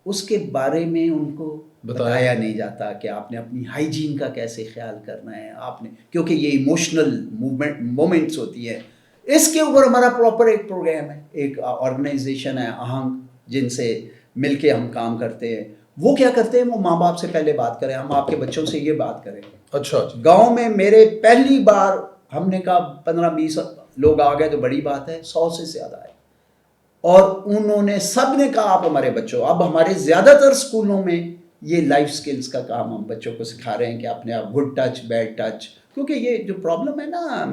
اس کے بارے میں ان کو بتایا نہیں جاتا کہ آپ نے اپنی ہائیجین کا کیسے خیال کرنا ہے. آپ نے, کیونکہ یہ ایموشنل مومنٹس ہوتی ہیں, اس کے اوپر ہمارا پراپر ایک پروگرام ہے, ایک آرگنائزیشن ہے آہنگ, جن سے مل کے ہم کام کرتے ہیں. وہ کیا کرتے ہیں, وہ ماں باپ سے پہلے بات کریں, ہم آپ کے بچوں سے یہ بات کریں. اچھا, گاؤں میں میرے پہلی بار ہم نے کہا 15-20 لوگ آ گئے تو بڑی بات ہے, 100 سے زیادہ آئے, اور انہوں نے سب نے کہا آپ ہمارے بچوں. اب ہمارے زیادہ تر اسکولوں میں یہ لائف سکلز کا کام ہم بچوں کو سکھا رہے ہیں کہ اپنے آپ گڈ ٹچ, بیڈ ٹچ, کیونکہ یہ جو پرابلم ہے نا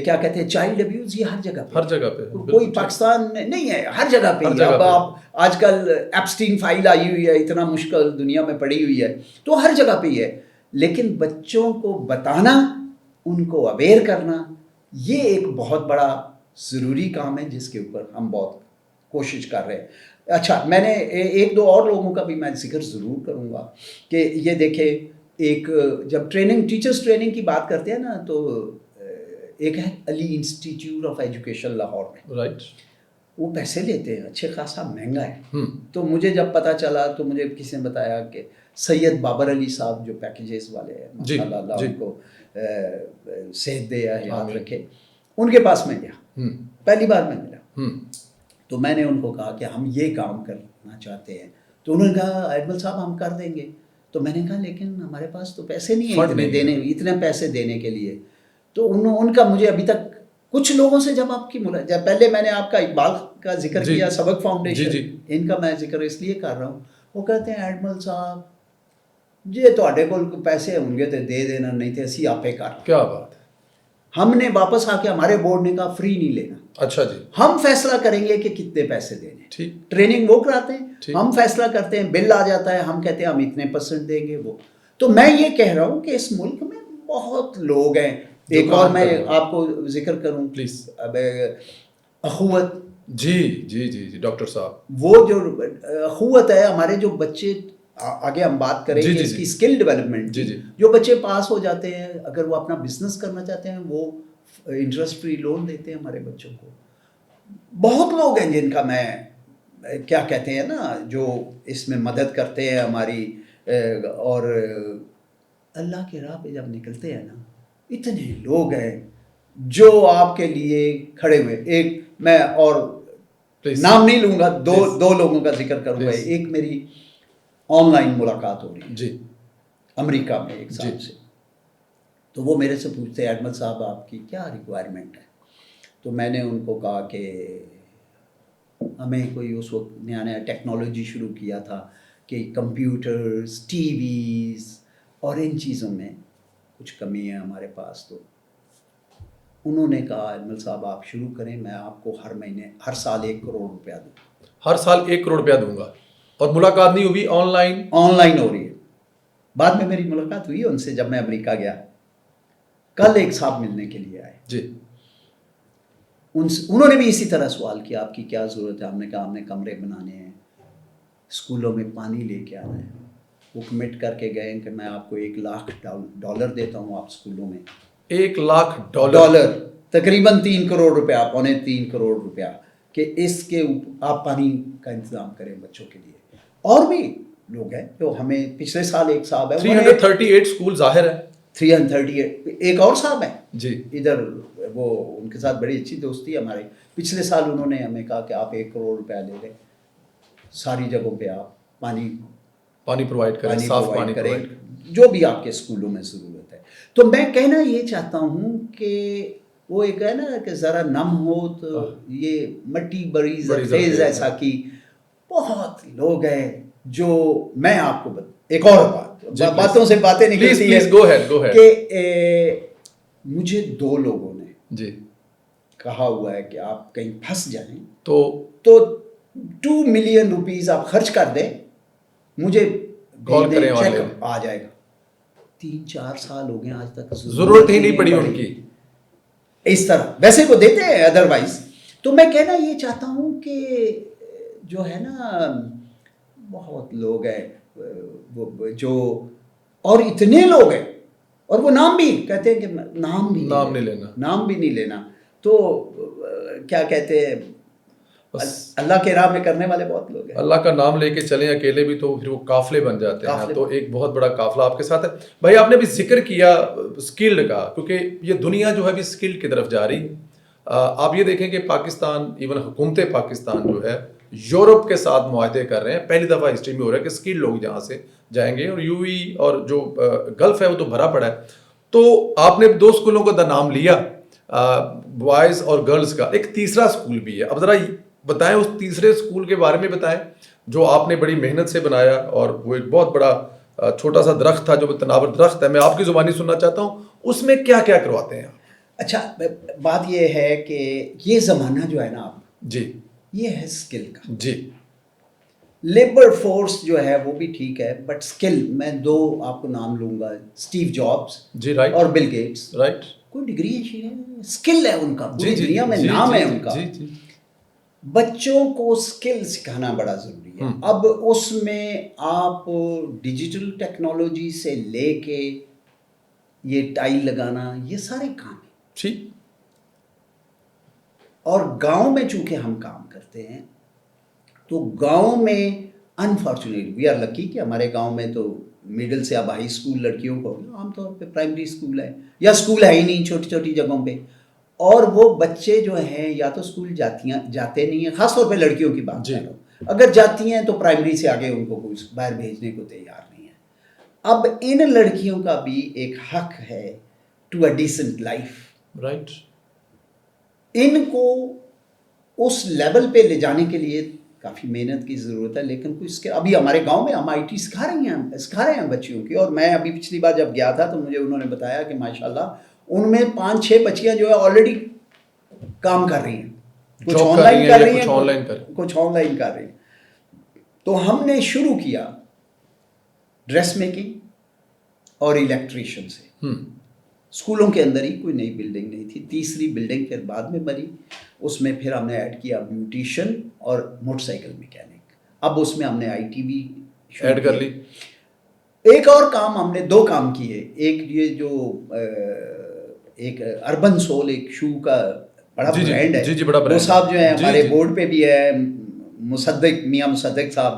کیا کہتے ہیں چائلڈ ابیوز, یہ ہر جگہ پہ, کوئی پاکستان نہیں ہے, ہر جگہ پہ. اب آپ آج کل ایپسٹین فائل آئی ہوئی ہے, اتنا مشکل دنیا میں پڑی ہوئی ہے, تو ہر جگہ پہ ہی ہے. لیکن بچوں کو بتانا, ان کو اویئر کرنا, یہ ایک بہت بڑا ضروری کام ہے جس کے اوپر ہم بہت کوشش کر رہے ہیں. اچھا, میں نے 1-2 اور لوگوں کا بھی میں ذکر ضرور کروں گا کہ یہ دیکھیں, ایک جب ٹیچرز ٹریننگ کی بات کرتے ہیں نا, تو ایک ہے علی انسٹیٹیوٹ آف ایجوکیشن لاہور میں, رائٹ, وہ پیسے لیتے ہیں, اچھے خاصا مہنگا ہے. تو مجھے جب پتہ چلا تو مجھے کسی نے بتایا کہ سید بابر علی صاحب جو پیکیجز والے ہیں, ماشاءاللہ اللہ ان کو صحت دے یا یاد رکھے, ان کے پاس میں گیا, پہلی بار میں ملا. تو میں نے ان کو کہا کہ ہم یہ کام کرنا چاہتے ہیں. تو انہوں نے کہا ایڈمل صاحب ہم کر دیں گے. تو میں نے کہا لیکن ہمارے پاس تو پیسے نہیں ہیں اتنے پیسے دینے کے لیے. تو ان کا مجھے ابھی تک کچھ لوگوں سے جب آپ کی ملاقات, پہلے میں نے آپ کا اقبال کا ذکر کیا, سبق فاؤنڈیشن, ان کا میں ذکر اس لیے کر رہا ہوں. وہ کہتے ہیں ایڈمل صاحب جی تواڈے کول پیسے ہوں گے تو دے دینا, نہیں تو اسی آپے کر. کیا بات ہے. ہم نے واپس آ کے ہمارے بورڈ نے کہا فری نہیں لینا. اچھا جی, ہم فیصلہ کریں گے کہ کتنے پیسے دینے. ٹھیک, ٹریننگ وہ کراتے ہیں, ہم فیصلہ کرتے ہیں, بل آ جاتا ہے, ہم کہتے ہیں ہم اتنے % دیں گے. وہ تو میں یہ کہہ رہا ہوں کہ اس ملک میں بہت لوگ ہیں. ایک اور میں آپ کو ذکر کروں پلیز, اب اخوت. جی ڈاکٹر صاحب, وہ جو اخوت ہے, ہمارے جو بچے, آگے ہم بات کریں گے اس کی اسکل ڈیولپمنٹ, جو بچے پاس ہو جاتے ہیں, اگر وہ اپنا بزنس کرنا چاہتے ہیں, وہ انٹرسٹ فری لون دیتے ہیں ہمارے بچوں کو. بہت لوگ ہیں جن کا میں کیا کہتے ہیں نا, جو اس میں مدد کرتے ہیں ہماری. اور اللہ کے راہ پہ جب نکلتے ہیں نا، اتنے لوگ ہیں جو آپ کے لیے کھڑے ہوئے. ایک میں اور نام نہیں لوں گا، دو لوگوں کا ذکر کروں گا. ایک میری آن لائن ملاقات ہو رہی ہے جی امریکہ میں ایک سال سے. تو وہ میرے سے پوچھتے ہیں احمد صاحب آپ کی کیا ریکوائرمنٹ ہے. تو میں نے ان کو کہا کہ ہمیں کوئی اس وقت نیا نیا ٹیکنالوجی شروع کیا تھا کہ کمپیوٹرز، ٹی ویز اور ان چیزوں میں کچھ کمی ہے ہمارے پاس. تو انہوں نے کہا اجمل صاحب آپ شروع کریں، میں آپ کو ہر سال 1 کروڑ روپیہ دوں. ہر سال 1 کروڑ روپیہ دوں گا. اور ملاقات نہیں ہوئی، آن لائن ہو رہی ہے. بعد میں میری ملاقات ہوئی ان سے جب میں امریکہ گیا. کل ایک صاحب ملنے کے لیے آئے. جی انہوں نے بھی اسی طرح سوال کیا آپ کی کیا ضرورت ہے. ہم نے کہا ہم نے کمرے بنانے ہیں، اسکولوں میں پانی لے کے آنا ہے. وہ کمٹ کر کے گئے کہ میں آپ کو $1,00,000 دیتا ہوں آپ اسکولوں میں. $1,00,000 تقریباً 3 کروڑ روپیہ، 3.25 کروڑ روپیہ کہ اس کے آپ پانی کا انتظام کریں بچوں کے لیے. اور بھی لوگ ہیں جو ہمیں پچھلے سال ایک صاحب ہے 338 اسکول ظاہر ہے 338. ایک اور صاحب ہیں جی ادھر، وہ ان کے ساتھ بڑی اچھی دوستی ہے ہماری. پچھلے سال انہوں نے ہمیں کہا کہ آپ 1 کروڑ روپیہ لے لیں، ساری جگہوں پہ آپ پانی پرووائڈ کریں، صاف پانی کریں پرووائڈ. جو بھی آپ کے اسکولوں میں ضرورت ہے. تو میں کہنا یہ چاہتا ہوں کہ وہ ایک ہے نا کہ ذرا نم ہو تو یہ مٹی بڑی زرخیز ایسا کی بہت لوگ ہیں جو میں آپ کو ایک اور باتوں سے باتیں نکلتی ہیں کہ مجھے 2 لوگوں نے جی کہا ہوا ہے کہ آپ کہیں پھنس جائیں تو 2 ملین روپیز آپ خرچ کر دیں، مجھے چیک آ جائے گا. 3-4 سال ہو گئے آج تک ضرورت ہی نہیں پڑی ان کی. اس طرح ویسے وہ دیتے ہیں ادروائز. تو میں کہنا یہ چاہتا ہوں کہ جو ہے نا بہت لوگ ہیں جو اور اتنے لوگ ہیں اور وہ نام بھی کہتے ہیں کہ نام بھی نہیں لینا. تو کیا کہتے ہیں اللہ کے راہ میں کرنے والے بہت لوگ ہیں. اللہ کا نام لے کے چلیں اکیلے بھی تو پھر وہ قافلے بن جاتے ہیں. تو ایک بہت بڑا قافلہ آپ کے ساتھ ہے. بھائی آپ نے بھی ذکر کیا اسکلڈ کا، کیونکہ یہ دنیا جو ہے بھی اسکلڈ کی طرف جا رہی. آپ یہ دیکھیں کہ پاکستان، ایون حکومت پاکستان جو ہے یورپ کے ساتھ معاہدے کر رہے ہیں. پہلی دفعہ ہسٹری میں ہو رہا ہے کہ اسکلڈ لوگ یہاں سے جائیں گے. اور یو اے اور جو گلف ہے وہ تو بھرا پڑا ہے. تو آپ نے 2 اسکولوں کا نام لیا، بوائز اور گرلز کا. ایک تیسرا اسکول بھی ہے، اب ذرا بتائیں اس تیسرے اسکول کے بارے میں بتائیں جو آپ نے بڑی محنت سے بنایا. اور وہ ایک بہت بڑا چھوٹا سا درخت تھا جو تناور درخت ہے. میں آپ کی زبانی سننا چاہتا ہوں اس میں کیا کیا کرواتے ہیں. اچھا بات یہ ہے کہ یہ زمانہ جو ہے نا آپ جی یہ ہے اسکل کا. جی لیبر فورس جو ہے وہ بھی ٹھیک ہے، بٹ اسکل میں 2 آپ کو نام لوں گا، اسٹیو جابس جی رائٹ اور بل گیٹس. رائٹ کوئی ڈگری ہے، اسکل ہے ان کا، پوری دنیا میں نام ہے ان کا. بچوں کو اسکل سکھانا بڑا ضروری ہے. اب اس میں آپ ڈیجیٹل ٹیکنالوجی سے لے کے یہ ٹائل لگانا یہ سارے کام ہیں. ٹھیک. اور گاؤں میں چونکہ ہم کام کرتے ہیں تو گاؤں میں انفارچونیٹلی وی آر لکی کہ ہمارے گاؤں میں تو مڈل سے اب ہائی اسکول لڑکیوں کو عام طور پہ پرائمری اسکول ہے یا اسکول ہے ہی نہیں چھوٹی چھوٹی جگہوں پہ. اور وہ بچے جو ہیں یا تو اسکول جاتے نہیں ہیں، خاص طور پہ لڑکیوں کی بات کر رہا ہوں. اگر جاتی ہیں تو پرائمری سے آگے ان کو کوئی باہر بھیجنے کو تیار نہیں ہے. اب ان لڑکیوں کا بھی ایک حق ہے to a decent life. Right. ان کو اس لیول پہ لے جانے کے لیے کافی محنت کی ضرورت ہے. لیکن کوئی ابھی ہمارے گاؤں میں ہم IT سکھا رہے ہیں بچیوں کی. اور میں ابھی پچھلی بار جب گیا تھا تو مجھے انہوں نے بتایا کہ ماشاءاللہ ان میں 5-6 بچیاں جو ہے آلریڈی کام کر رہی ہیں، کچھ آن لائن کر رہی ہیں، کچھ آن لائن کر رہی ہیں. تو ہم نے شروع کیا ڈریس میکنگ اور الیکٹریشین سے. اسکولوں کے اندر ہی کوئی نئی بلڈنگ نہیں تھی. تیسری بلڈنگ پھر بعد میں بنی، اس میں پھر ہم نے ایڈ کیا بیوٹیشین اور موٹر سائیکل میکینک. اب اس میں ہم نے IT بھی ایڈ کر لی. ایک اور کام ہم نے 2 کام کیے. ایک یہ جو ایک اربن سول ایک شو کا بڑا برانڈ ہے، وہ صاحب جو ہے ہمارے بورڈ پہ بھی ہے، میاں مصدق صاحب،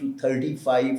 to 35,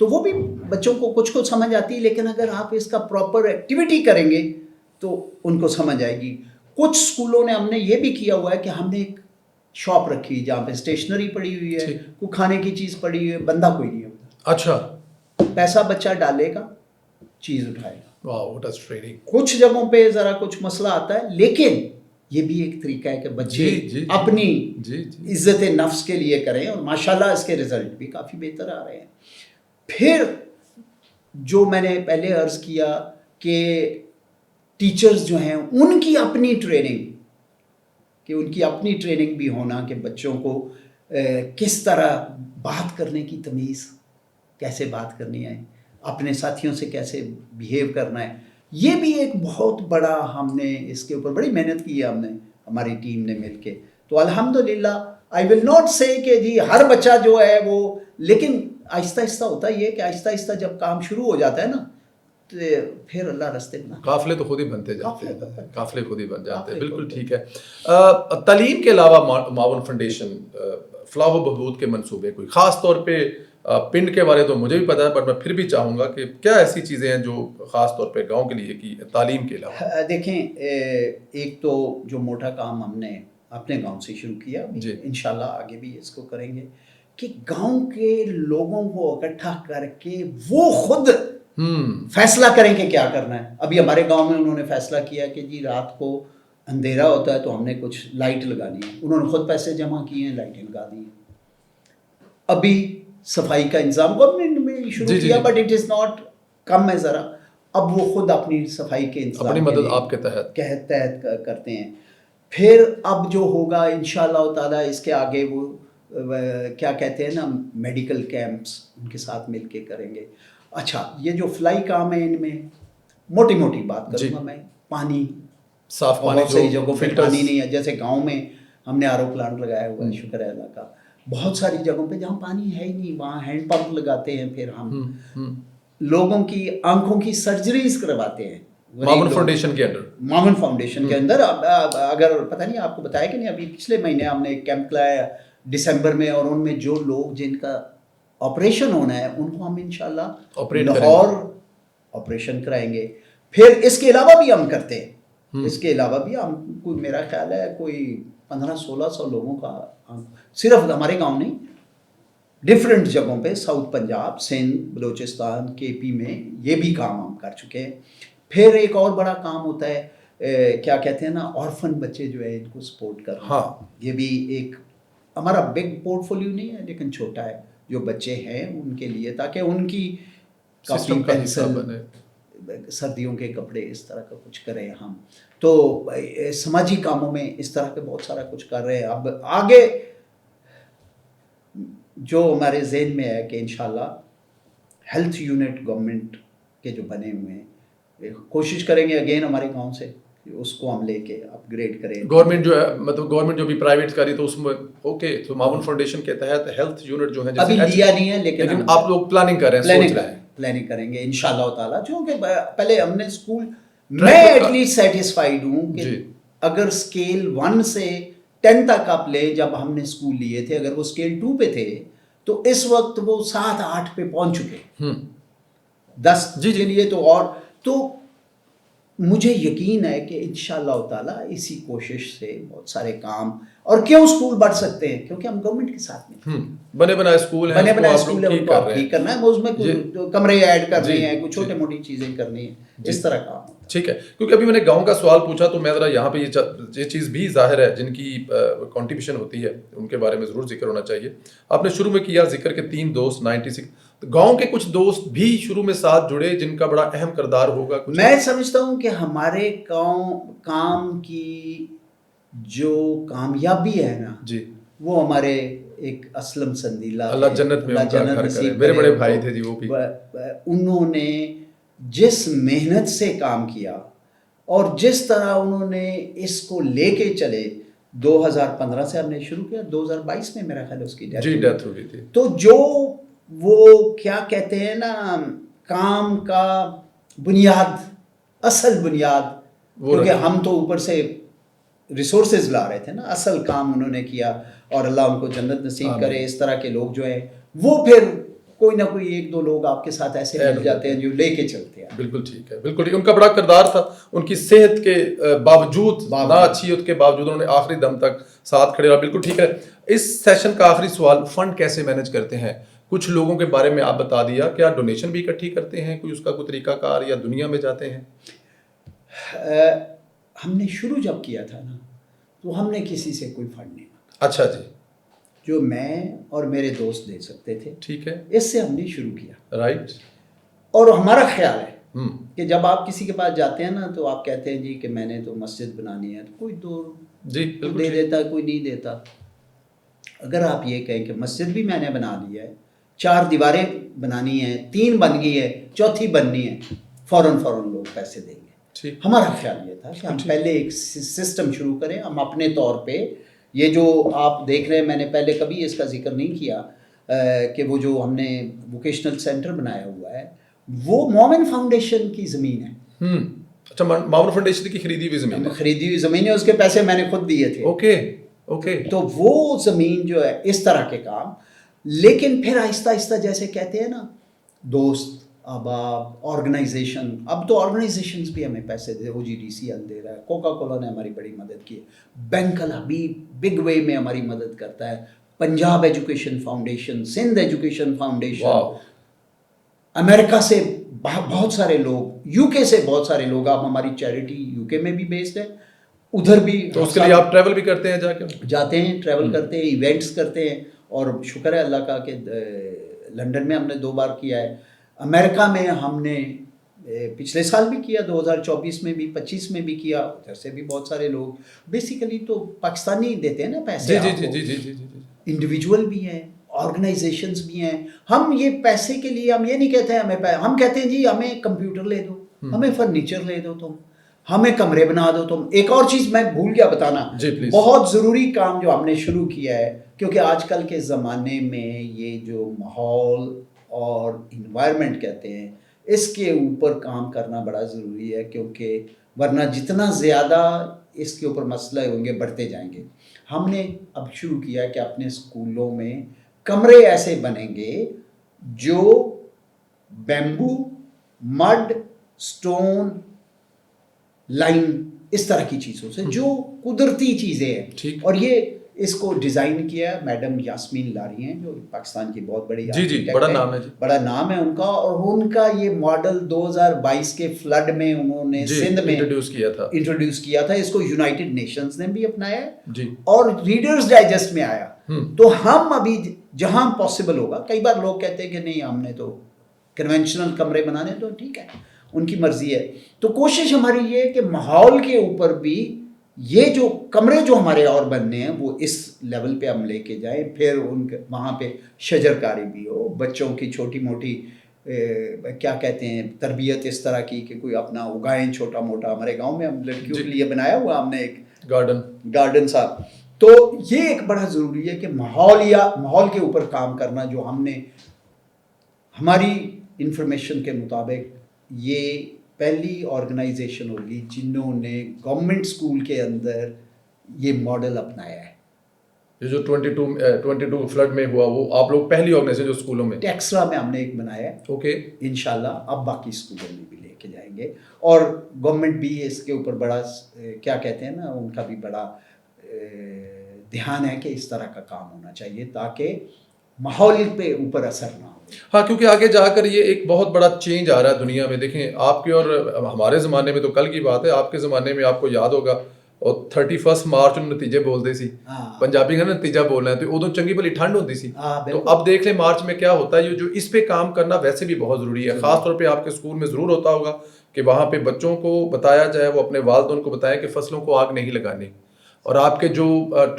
تو وہ بھی بچوں کو کچھ سمجھ آتی ہے، لیکن اگر آپ اس کا پراپر ایکٹیویٹی کریں گے تو ان کو سمجھ آئے گی. کچھ اسکولوں نے ہم نے یہ بھی کیا ہوا ہے کہ ہم نے ایک شاپ رکھی جہاں پہ اسٹیشنری پڑی ہوئی ہے، کوئی کھانے کی چیز پڑی ہوئی ہے، بندہ کوئی نہیں ہوتا. اچھا، پیسہ بچہ ڈالے گا، چیز اٹھائے گا. واو واٹ از ٹریننگ. کچھ جگہوں پہ ذرا کچھ مسئلہ آتا ہے، لیکن یہ بھی ایک طریقہ ہے کہ بچے اپنی عزت نفس کے لیے کریں، اور ماشاءاللہ اس کے رزلٹ بھی کافی بہتر آ رہے ہیں. پھر جو میں نے پہلے عرض کیا کہ ٹیچرز جو ہیں ان کی اپنی ٹریننگ بھی ہونا کہ بچوں کو کس طرح بات کرنے کی تمیز، کیسے بات کرنی ہے، اپنے ساتھیوں سے کیسے بیہیو کرنا ہے. یہ بھی ایک بہت بڑا، ہم نے اس کے اوپر بڑی محنت کی ہے، ہم نے ہماری ٹیم نے مل کے. تو الحمدللہ آئی ول ناٹ سے کہ جی ہر بچہ جو ہے وہ، لیکن آہستہ آہستہ ہوتا یہ ہے کہ آہستہ آہستہ جب کام شروع ہو جاتا ہے نا تو پھر اللہ راستے بنا. قافلے تو خود ہی بنتے جاتے ہیں، قافلے خود ہی بن جاتے ہیں. بالکل ٹھیک ہے. تعلیم کے علاوہ معاون فاؤنڈیشن فلاح و بہبود کے منصوبے کوئی خاص طور پہ پنڈ کے بارے تو مجھے بھی پتا ہے، پر میں پھر بھی چاہوں گا کہ کیا ایسی چیزیں ہیں جو خاص طور پہ گاؤں کے لیے کی تعلیم کے علاوہ؟ دیکھیں، ایک تو جو موٹا کام ہم نے اپنے گاؤں سے شروع کیا، انشاءاللہ آگے بھی اس کو کریں گے، کہ گاؤں کے لوگوں کو اکٹھا کر کے وہ خود فیصلہ کریں کہ کیا کرنا ہے. ابھی ہمارے گاؤں میں انہوں نے فیصلہ کیا کہ جی رات کو اندھیرا ہوتا ہے تو ہم نے کچھ لائٹ لگانی ہے. انہوں نے خود پیسے جمع کیے ہیں، لائٹیں لگا دی ہیں. ابھی صفائی کا انتظام گورنمنٹ میں شروع کیا، but it is not come ہے ذرا. اب وہ خود اپنی صفائی کے انتظام اپنی مدد آپ کے تحت کرتے ہیں. پھر اب جو ہوگا انشاءاللہ تعالیٰ اس کے آگے وہ کیا کہتے ہیں نا، میڈیکل کیمپس ان کے ساتھ مل کے کریں گے. اچھا، یہ جو فلائی کام ہے ان میں موٹی موٹی بات کروں گا میں. پانی، صاف پانی، بہت ساری جگہوں پہ پانی نہیں ہے. جیسے گاؤں میں ہم نے آر او پلانٹ لگایا ہوا ہے، شکر ہے اللہ کا. بہت ساری جگہوں پہ جہاں پانی ہے ہی نہیں وہاں ہینڈ پمپ لگاتے ہیں. پھر ہم لوگوں کی آنکھوں کی سرجریز کرواتے ہیں معاون فاؤنڈیشن کے اندر. معاون فاؤنڈیشن کے اندر. اگر پتہ نہیں آپ کو بتایا کہ نہیں، ابھی پچھلے مہینے ہم نے ایک کیمپ لایا دسمبر میں، اور ان میں جو لوگ جن کا آپریشن ہونا ہے ان کو ہم انشاءاللہ لاہور آپریشن کرائیں گے. پھر اس کے علاوہ بھی ہم کرتے ہیں، اس کے علاوہ بھی ہم کوئی، میرا خیال ہے کوئی 1500-1600 لوگوں کا، صرف ہمارے گاؤں نہیں، ڈفرینٹ جگہوں پہ، ساؤتھ پنجاب، سندھ، بلوچستان، کے پی میں یہ بھی کام ہم کر چکے ہیں. پھر ایک اور بڑا کام ہوتا ہے، کیا کہتے ہیں نا، آرفن بچے جو ہے ان کو سپورٹ کرنا. یہ بھی ایک ہمارا بگ پورٹ فولیو نہیں ہے لیکن چھوٹا ہے، جو بچے ہیں ان کے لیے، تاکہ ان کی کاپی پینسل، سردیوں کے کپڑے، اس طرح کا کچھ کریں ہم. تو سماجی کاموں میں اس طرح کے بہت سارا کچھ کر رہے ہیں. اب آگے جو ہمارے ذہن میں ہے کہ انشاءاللہ ہیلتھ یونٹ گورنمنٹ کے جو بنے ہوئے ہیں، کوشش کریں گے اگین ہمارے گاؤں سے اس کو ہم لے کے اپ گریڈ کریں. گورنمنٹ جو ہے، مطلب گورنمنٹ جو بھی پرائیویٹ کری تو اس میں اوکے، تو معاون فاؤنڈیشن کے تحت ہیلتھ یونٹ جو ہے ابھی لیا نہیں ہے، لیکن آپ لوگ پلاننگ کر رہے ہیں، سوچ رہے ہیں، پلاننگ کریں گے انشاءاللہ تعالیٰ. چونکہ پہلے ہم نے اسکول، میں ایٹ لیسٹ سیٹسفائیڈ ہوں کہ اگر اسکیل 1 سے 10 تک آپ لیں، جب ہم نے اسکول لیے تھے اگر وہ اسکیل 2 پہ تھے تو اس وقت وہ 7-8 پہ پہنچ چکے، 10 کے لیے. تو اور تو مجھے یقین ہے کہ انشاءاللہ تعالیٰ اسی کوشش سے بہت سارے کام، اور کیوں اسکول بڑھ سکتے ہیں، کیونکہ ہم گورنمنٹ کے ساتھ میں بنے بنائے اسکول ہیں، بنے بنائے اسکول ہیں، ان کو آپ ٹھیک کرنا ہے، اس میں کچھ کمرے ایڈ کرنے ہیں، کچھ چھوٹے موٹی چیزیں کرنی ہیں، اس طرح کام. ٹھیک ہے. کیونکہ ابھی میں نے گاؤں کا سوال پوچھا تو میں ذرا یہاں پہ یہ چیز بھی ظاہر ہے جن کی کنٹریبیوشن ہوتی ہے ان کے بارے میں ضرور ذکر ہونا چاہیے. آپ نے شروع میں کیا ذکر کے 3 دوست 96، گاؤں کے کچھ دوست بھی شروع میں ساتھ جڑے جن کا بڑا اہم کردار ہوگا. میں سمجھتا ہوں کہ ہمارے کام کی جو کامیابی ہے نا، وہ ہمارے ایک اسلم سندیلہ، اللہ جنت میں ان کا گھر کرے، میرے بڑے بھائی تھے جی، وہ بھی انہوں نے جس محنت سے کام کیا اور جس طرح انہوں نے اس کو لے کے چلے. 2015 سے ہم نے شروع کیا، 2022 میں میرا خیال ہے اس کی ڈیتھ ہوئی تھی. تو جو وہ کیا کہتے ہیں نا، کام کا بنیاد، اصل بنیاد، کیونکہ ہم تو اوپر سے ریسورسز لا رہے تھے نا، اصل کام انہوں نے کیا، اور اللہ ان کو جنت نصیب کرے. اس طرح کے لوگ جو ہیں وہ پھر کوئی نہ کوئی ایک دو لوگ آپ کے ساتھ ایسے مل جاتے ہیں جو لے کے چلتے ہیں. بالکل ٹھیک ہے، بالکل ٹھیک. ان کا بڑا کردار تھا، ان کی صحت کے باوجود نہ اچھی کے باوجود انہوں نے آخری دم تک ساتھ کھڑے رہا. بالکل ٹھیک ہے. اس سیشن کا آخری سوال، فنڈ کیسے مینج کرتے ہیں؟ کچھ لوگوں کے بارے میں آپ بتا دیا، کیا ڈونیشن بھی اکٹھی کرتے ہیں، کوئی اس کا کوئی طریقہ کار، یا دنیا میں جاتے ہیں؟ ہم نے شروع جب کیا تھا نا تو ہم نے کسی سے کوئی فنڈ نہیں مانگا. اچھا جی. جو میں اور میرے دوست دے سکتے تھے، ٹھیک ہے، اس سے ہم نے شروع کیا. رائٹ. اور ہمارا خیال ہے کہ جب آپ کسی کے پاس جاتے ہیں نا تو آپ کہتے ہیں جی کہ میں نے تو مسجد بنانی ہے، تو کوئی تو جی دے دیتا، کوئی نہیں دیتا. اگر آپ یہ کہیں کہ مسجد بھی میں نے بنا لی ہے، 4 دیواریں بنانی ہیں، 3 بن گئی ہے، 4تھی بننی ہے، فوراً لوگ پیسے دیں گے. ہمارا خیال یہ تھا کہ ہم پہلے ایک سسٹم شروع کریں. ہم اپنے طور پہ یہ جو آپ دیکھ رہے ہیں، میں نے پہلے کبھی اس کا ذکر نہیں کیا کہ وہ جو ہم نے ووکیشنل سینٹر بنایا ہوا ہے وہ مومن فاؤنڈیشن کی زمین ہے. اچھا، مومن فاؤنڈیشن کی خریدی ہوئی زمین ہے؟ خریدی ہوئی زمین ہے، اس کے پیسے میں نے خود دیے تھے. اوکے. تو وہ زمین جو ہے، اس طرح کے کام. لیکن پھر آہستہ آہستہ جیسے کہتے ہیں نا، دوست احباب، آرگنائزیشن. اب تو آرگنائزیشنز بھی ہمیں پیسے دے، OGDCL دے رہا ہے، کوکا کولا نے ہماری بڑی مدد کی ہے، بینک الحبیب بگ وے میں ہماری مدد کرتا ہے، Punjab education foundation, Sindh education foundation, امریکہ سے بہت سارے لوگ، UK سے بہت سارے لوگ. آپ ہماری چیریٹی UK میں بھی بیسڈ ہے، ادھر بھی. تو اس کے لیے آپ ٹریول بھی کرتے ہیں؟ جاتے ہیں، ٹریول کرتے ہیں، ایونٹس کرتے ہیں. اور شکر ہے اللہ کا کہ لنڈن میں ہم نے 2 بار کیا ہے. امریکہ میں ہم نے پچھلے سال بھی کیا، 2024 میں بھی، 25 میں بھی کیا. ادھر سے بھی بہت سارے لوگ، بیسیکلی تو پاکستانی دیتے ہیں نا پیسے. جی. انڈیویجول بھی ہیں، آرگنائزیشنز بھی ہیں. ہم یہ پیسے کے لیے ہم یہ نہیں کہتے ہیں ہم کہتے ہیں جی ہمیں کمپیوٹر لے دو، ہمیں فرنیچر لے دو، تم ہمیں کمرے بنا دو تم. ایک اور چیز میں بھول گیا بتانا، بہت ضروری کام جو ہم نے شروع کیا ہے، کیونکہ آج کل کے زمانے میں یہ جو ماحول اور انوائرمنٹ کہتے ہیں، اس کے اوپر کام کرنا بڑا ضروری ہے، کیونکہ ورنہ جتنا زیادہ اس کے اوپر مسئلے ہوں گے بڑھتے جائیں گے. ہم نے اب شروع کیا کہ اپنے اسکولوں میں کمرے ایسے بنیں گے جو بیمبو، مڈ، سٹون، لائم، اس طرح کی چیزوں سے، جو قدرتی چیزیں ہیں. اور یہ اس کو ڈیزائن کیا میڈم یاسمین لاری ہیں، جو پاکستان کی بہت بڑی بڑا نام ہے، بڑا نام ہے ان کا. اور ان کا یہ ماڈل 2022 کے فلڈ میں انہوں نے سندھ میں انٹروڈیوس کیا تھا. اس کو یونائٹڈ نیشنز نے بھی اپنایا ہے اور ریڈرز ڈائجسٹ میں آیا. تو ہم ابھی جہاں پاسبل ہوگا، کئی بار لوگ کہتے ہیں کہ نہیں ہم نے تو کنونشنل کمرے بنانے، تو ٹھیک ہے، ان کی مرضی ہے. تو کوشش ہماری یہ ہے کہ ماحول کے اوپر بھی یہ جو کمرے جو ہمارے اور بننے ہیں وہ اس لیول پہ ہم لے کے جائیں. پھر ان کے وہاں پہ شجرکاری بھی ہو، بچوں کی چھوٹی موٹی کیا کہتے ہیں تربیت اس طرح کی کہ کوئی اپنا اگائیں چھوٹا موٹا. ہمارے گاؤں میں ہم لڑکیوں کے لیے بنایا ہوا ہم نے ایک گارڈن صاحب. تو یہ ایک بڑا ضروری ہے کہ ماحول کے اوپر کام کرنا. جو ہم نے ہماری انفارمیشن کے مطابق یہ پہلی آرگنائزیشن ہوگی جنہوں نے گورنمنٹ اسکول کے اندر یہ ماڈل اپنایا ہے. یہ جو 22 فلڈ میں ہوا وہ آپ لوگ پہلی آرگنائزیشن جو اسکولوں میں، ٹیکسلا میں ہم نے ایک بنایا ہے. اوکے، انشاءاللہ اب باقی اسکولوں میں بھی لے کے جائیں گے. اور گورنمنٹ بھی اس کے اوپر بڑا کیا کہتے ہیں نا، ان کا بھی بڑا دھیان ہے کہ اس طرح کا کام ہونا چاہیے تاکہ ماحول پہ اوپر اثر نہ ہو. ہاں، کیونکہ آگے جا کر یہ ایک بہت بڑا چینج آ رہا ہے دنیا میں. دیکھیں آپ کے اور ہمارے زمانے میں تو کل کی بات ہے، آپ کے زمانے میں آپ کو یاد ہوگا اور 31 مارچ ਨੂੰ نتیجے بولتے سی، پنجابی کا نتیجہ بولنا ہے، تو ادو چنگی بھلی ٹھنڈ ہوتی سی. تو اب دیکھ لیں مارچ میں کیا ہوتا ہے. یہ جو اس پہ کام کرنا ویسے بھی بہت ضروری ہے. خاص طور پہ آپ کے اسکول میں ضرور ہوتا ہوگا کہ وہاں پہ بچوں کو بتایا جائے، وہ اپنے والدین کو بتائیں کہ فصلوں کو آگ نہیں لگانی، اور آپ کے جو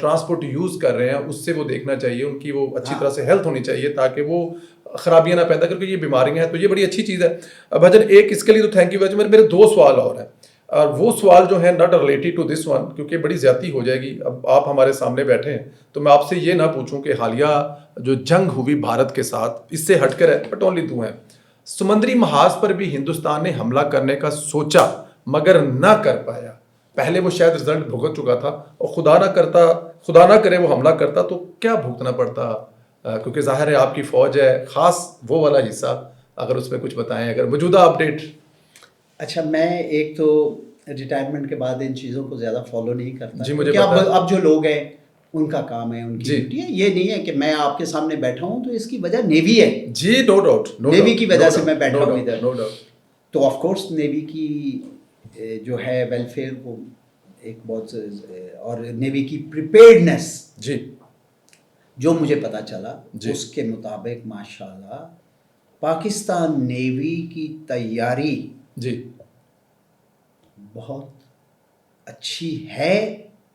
ٹرانسپورٹ یوز کر رہے ہیں اس سے وہ دیکھنا چاہیے، ان کی وہ اچھی طرح سے ہیلتھ ہونی چاہیے تاکہ وہ خرابیاں نہ پیدا کر کے یہ بیماریاں ہیں. تو یہ بڑی اچھی چیز ہے. بھجن ایک اس کے لیے تو تھینک یو ویری مچ. میرے 2 سوال اور ہیں، اور وہ سوال جو ہیں not related to this one, کیونکہ بڑی زیادتی ہو جائے گی. اب آپ ہمارے سامنے بیٹھے ہیں تو میں آپ سے یہ نہ پوچھوں کہ حالیہ جو جنگ ہوئی بھارت کے ساتھ، اس سے ہٹ کر ہے، بٹ اونلی 2 ہیں. سمندری محاذ پر بھی ہندوستان نے حملہ کرنے کا سوچا مگر نہ کر پایا. پہلے وہ شاید رزلٹ بھگت چکا تھا، اور خدا نہ کرے وہ حملہ کرتا تو کیا بھگتنا پڑتا کیونکہ ظاہر ہے آپ کی فوج ہے، خاص وہ والا حصہ اگر اس میں کچھ بتائیں، اگر موجودہ اپڈیٹ. اچھا، میں ایک تو ریٹائرمنٹ کے بعد ان چیزوں کو زیادہ فالو نہیں کرتا. جی مجھے اب جو لوگ ہیں ان کا کام ہے، ان کی جی ڈیوٹی ہے. یہ نہیں ہے کہ میں آپ کے سامنے بیٹھا ہوں تو اس کی وجہ نیوی ہے. جی نو ڈاؤٹ، نیوی کی وجہ سے میں بیٹھا ہوں ادھر. No doubt. تو آف کورس نیوی کی جو ہے ویلفیئر وہ ایک بہت، اور نیوی کی پریپیئرڈنیس جی جو مجھے پتہ چلا جی اس کے مطابق ماشاءاللہ پاکستان نیوی کی تیاری جی بہت اچھی ہے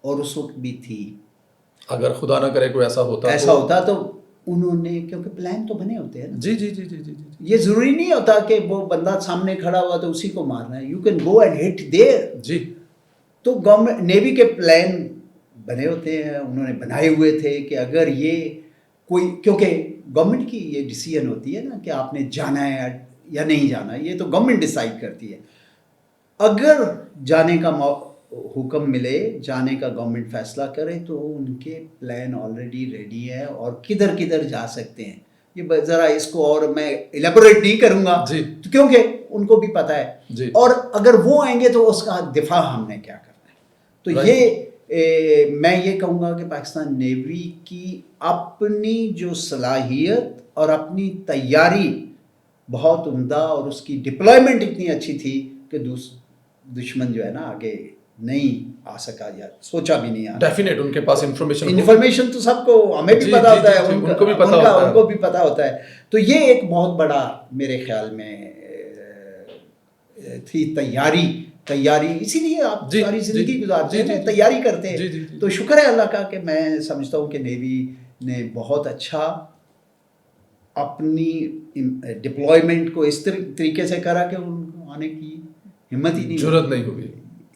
اور اس وقت بھی تھی. اگر خدا نہ کرے کوئی ایسا ہوتا تو انہوں نے، کیونکہ پلان تو بنے ہوتے ہیں نا. جی جی جی جی جی یہ ضروری نہیں ہوتا کہ وہ بندہ سامنے کھڑا ہوا تو اسی کو مارنا ہے. You can go and hit there. جی. تو گورنمنٹ نیوی کے پلان بنے ہوتے ہیں، انہوں نے بنائے ہوئے تھے کہ اگر یہ کوئی، کیونکہ گورنمنٹ کی یہ ڈیسیژن ہوتی ہے نا کہ آپ نے جانا ہے یا نہیں جانا، یہ تو گورنمنٹ ڈیسائیڈ کرتی ہے. اگر جانے کا حکم ملے، جانے کا گورنمنٹ فیصلہ کرے تو ان کے پلان آلریڈی ریڈی ہے اور کدھر کدھر جا سکتے ہیں. یہ ذرا اس کو اور میں ایلیبوریٹ نہیں کروں گا جی کیونکہ ان کو بھی پتہ ہے. جی. اور اگر وہ آئیں گے تو اس کا دفاع ہم نے کیا کرنا ہے. تو یہ میں یہ کہوں گا کہ پاکستان نیوی کی اپنی جو صلاحیت اور اپنی تیاری بہت عمدہ، اور اس کی ڈپلائمنٹ اتنی اچھی تھی کہ دشمن جو ہے نا آگے نہیں آ سکا یا سوچا بھی نہیں. ڈیفینیٹ ان کے پاس انفارمیشن تو سب کو، ہمیں بھی پتا ہوتا ہے، ان کو بھی پتا ہوتا ہے. تو یہ ایک بہت بڑا میرے خیال میں تھی تیاری. اسی لیے آپ ساری زندگی گزارتے ہیں، تیاری کرتے ہیں. تو شکر ہے اللہ کا کہ میں سمجھتا ہوں کہ نیوی نے بہت اچھا اپنی ڈپلائمنٹ کو اس طریقے سے کرا کہ ان کو آنے کی ہمت ہی نہیں، ضرورت نہیں ہوئی.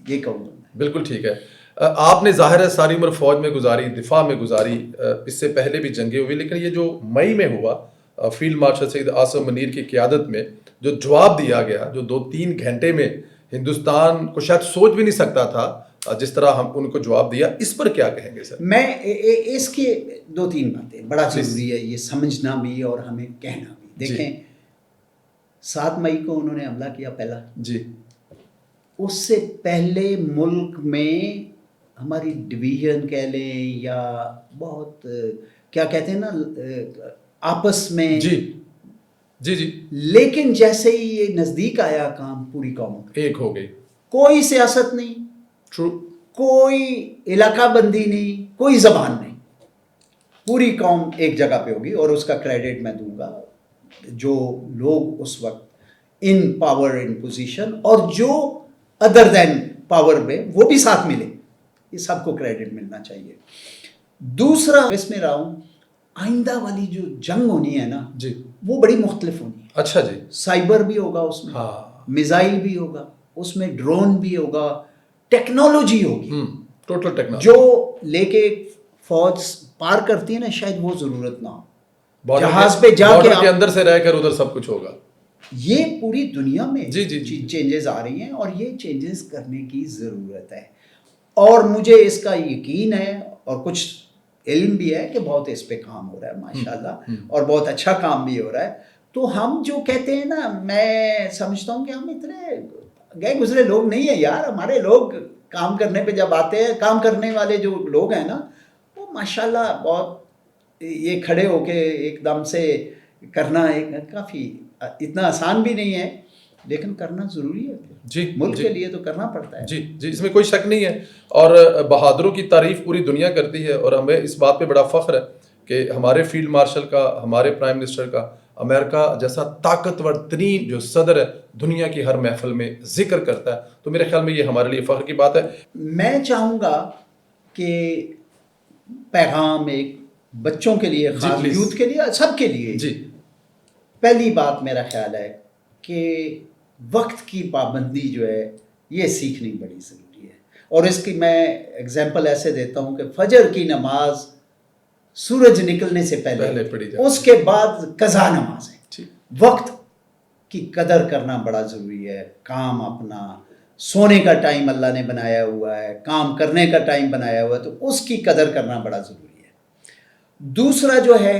یہ کہوں گا. بالکل ٹھیک ہے. آپ نے ظاہر ہے ساری عمر فوج میں گزاری، دفاع میں گزاری، اس سے پہلے بھی جنگیں ہوئی، لیکن یہ جو مئی میں ہوا فیلڈ مارشل سید آصف منیر کی قیادت میں جو جواب دیا گیا، جو 2-3 گھنٹے میں ہندوستان کو شاید سوچ بھی نہیں سکتا تھا جس طرح ہم ان کو جواب دیا، اس پر کیا کہیں گے سر؟ میں اس کی 2-3 باتیں بڑا ضروری ہے یہ سمجھنا بھی اور ہمیں کہنا بھی. دیکھیں 7 مئی کو انہوں نے حملہ کیا پہلا. جی. اس سے پہلے ملک میں ہماری ڈویژن کہہ لیں یا بہت کیا کہتے ہیں نا آپس میں. جی جی جی. لیکن جیسے ہی یہ نزدیک آیا کام، پوری قوم ایک ہو گئی. کوئی سیاست نہیں، ٹرو. کوئی علاقہ بندی نہیں، کوئی زبان نہیں، پوری قوم ایک جگہ پہ ہوگی. اور اس کا کریڈٹ میں دوں گا جو لوگ اس وقت ان پاور ان پوزیشن اور جو ادر دین پاور میں وہ بھی ساتھ ملے، یہ سب کو کریڈٹ ملنا چاہیے. دوسرا اس میں رہا ہوں، آئندہ والی جو جنگ ہونی ہے نا جی وہ بڑی مختلف ہونی ہے. اچھا جی. سائبر بھی ہوگا اس میں، ہاں. میزائل بھی ہوگا اس میں، ڈرون بھی ہوگا، ٹیکنالوجی ہوگی. ٹوٹل ٹیکنالوجی جو لے کے فوج پار کرتی ہے نا شاید وہ ضرورت نہ ہو. جہاز پہ جا کے اندر سے رہ کر ادھر سب کچھ ہوگا. یہ پوری دنیا میں چینجز آ رہی ہیں اور یہ چینجز کرنے کی ضرورت ہے. اور مجھے اس کا یقین ہے اور کچھ علم بھی ہے کہ بہت اس پہ کام ہو رہا ہے ماشاءاللہ، اور بہت اچھا کام بھی ہو رہا ہے. تو ہم جو کہتے ہیں نا، میں سمجھتا ہوں کہ ہم اتنے گئے گزرے لوگ نہیں ہیں یار. ہمارے لوگ کام کرنے پہ جب آتے ہیں، کام کرنے والے جو لوگ ہیں نا وہ ماشاءاللہ بہت، یہ کھڑے ہو کے ایک دم سے کرنا کافی اتنا آسان بھی نہیں ہے، لیکن کرنا ضروری ہے. جی ملک کے لیے تو کرنا پڑتا ہے. جی جی، اس میں کوئی شک نہیں ہے. اور بہادروں کی تعریف پوری دنیا کرتی ہے، اور ہمیں اس بات پہ بڑا فخر ہے کہ ہمارے فیلڈ مارشل کا، ہمارے پرائم منسٹر کا امریکہ جیسا طاقتور ترین جو صدر ہے دنیا کی ہر محفل میں ذکر کرتا ہے. تو میرے خیال میں یہ ہمارے لیے فخر کی بات ہے. میں چاہوں گا کہ پیغام ایک بچوں کے لیے، خاص یوتھ کے لیے، سب کے لیے. جی. پہلی بات میرا خیال ہے کہ وقت کی پابندی جو ہے یہ سیکھنی بڑی ضروری ہے. اور اس کی میں اگزامپل ایسے دیتا ہوں کہ فجر کی نماز سورج نکلنے سے پہلے پڑھی جائے، اس کے بعد قضا نماز ہے. وقت کی قدر کرنا بڑا ضروری ہے. کام اپنا، سونے کا ٹائم اللہ نے بنایا ہوا ہے، کام کرنے کا ٹائم بنایا ہوا ہے، تو اس کی قدر کرنا بڑا ضروری ہے. دوسرا جو ہے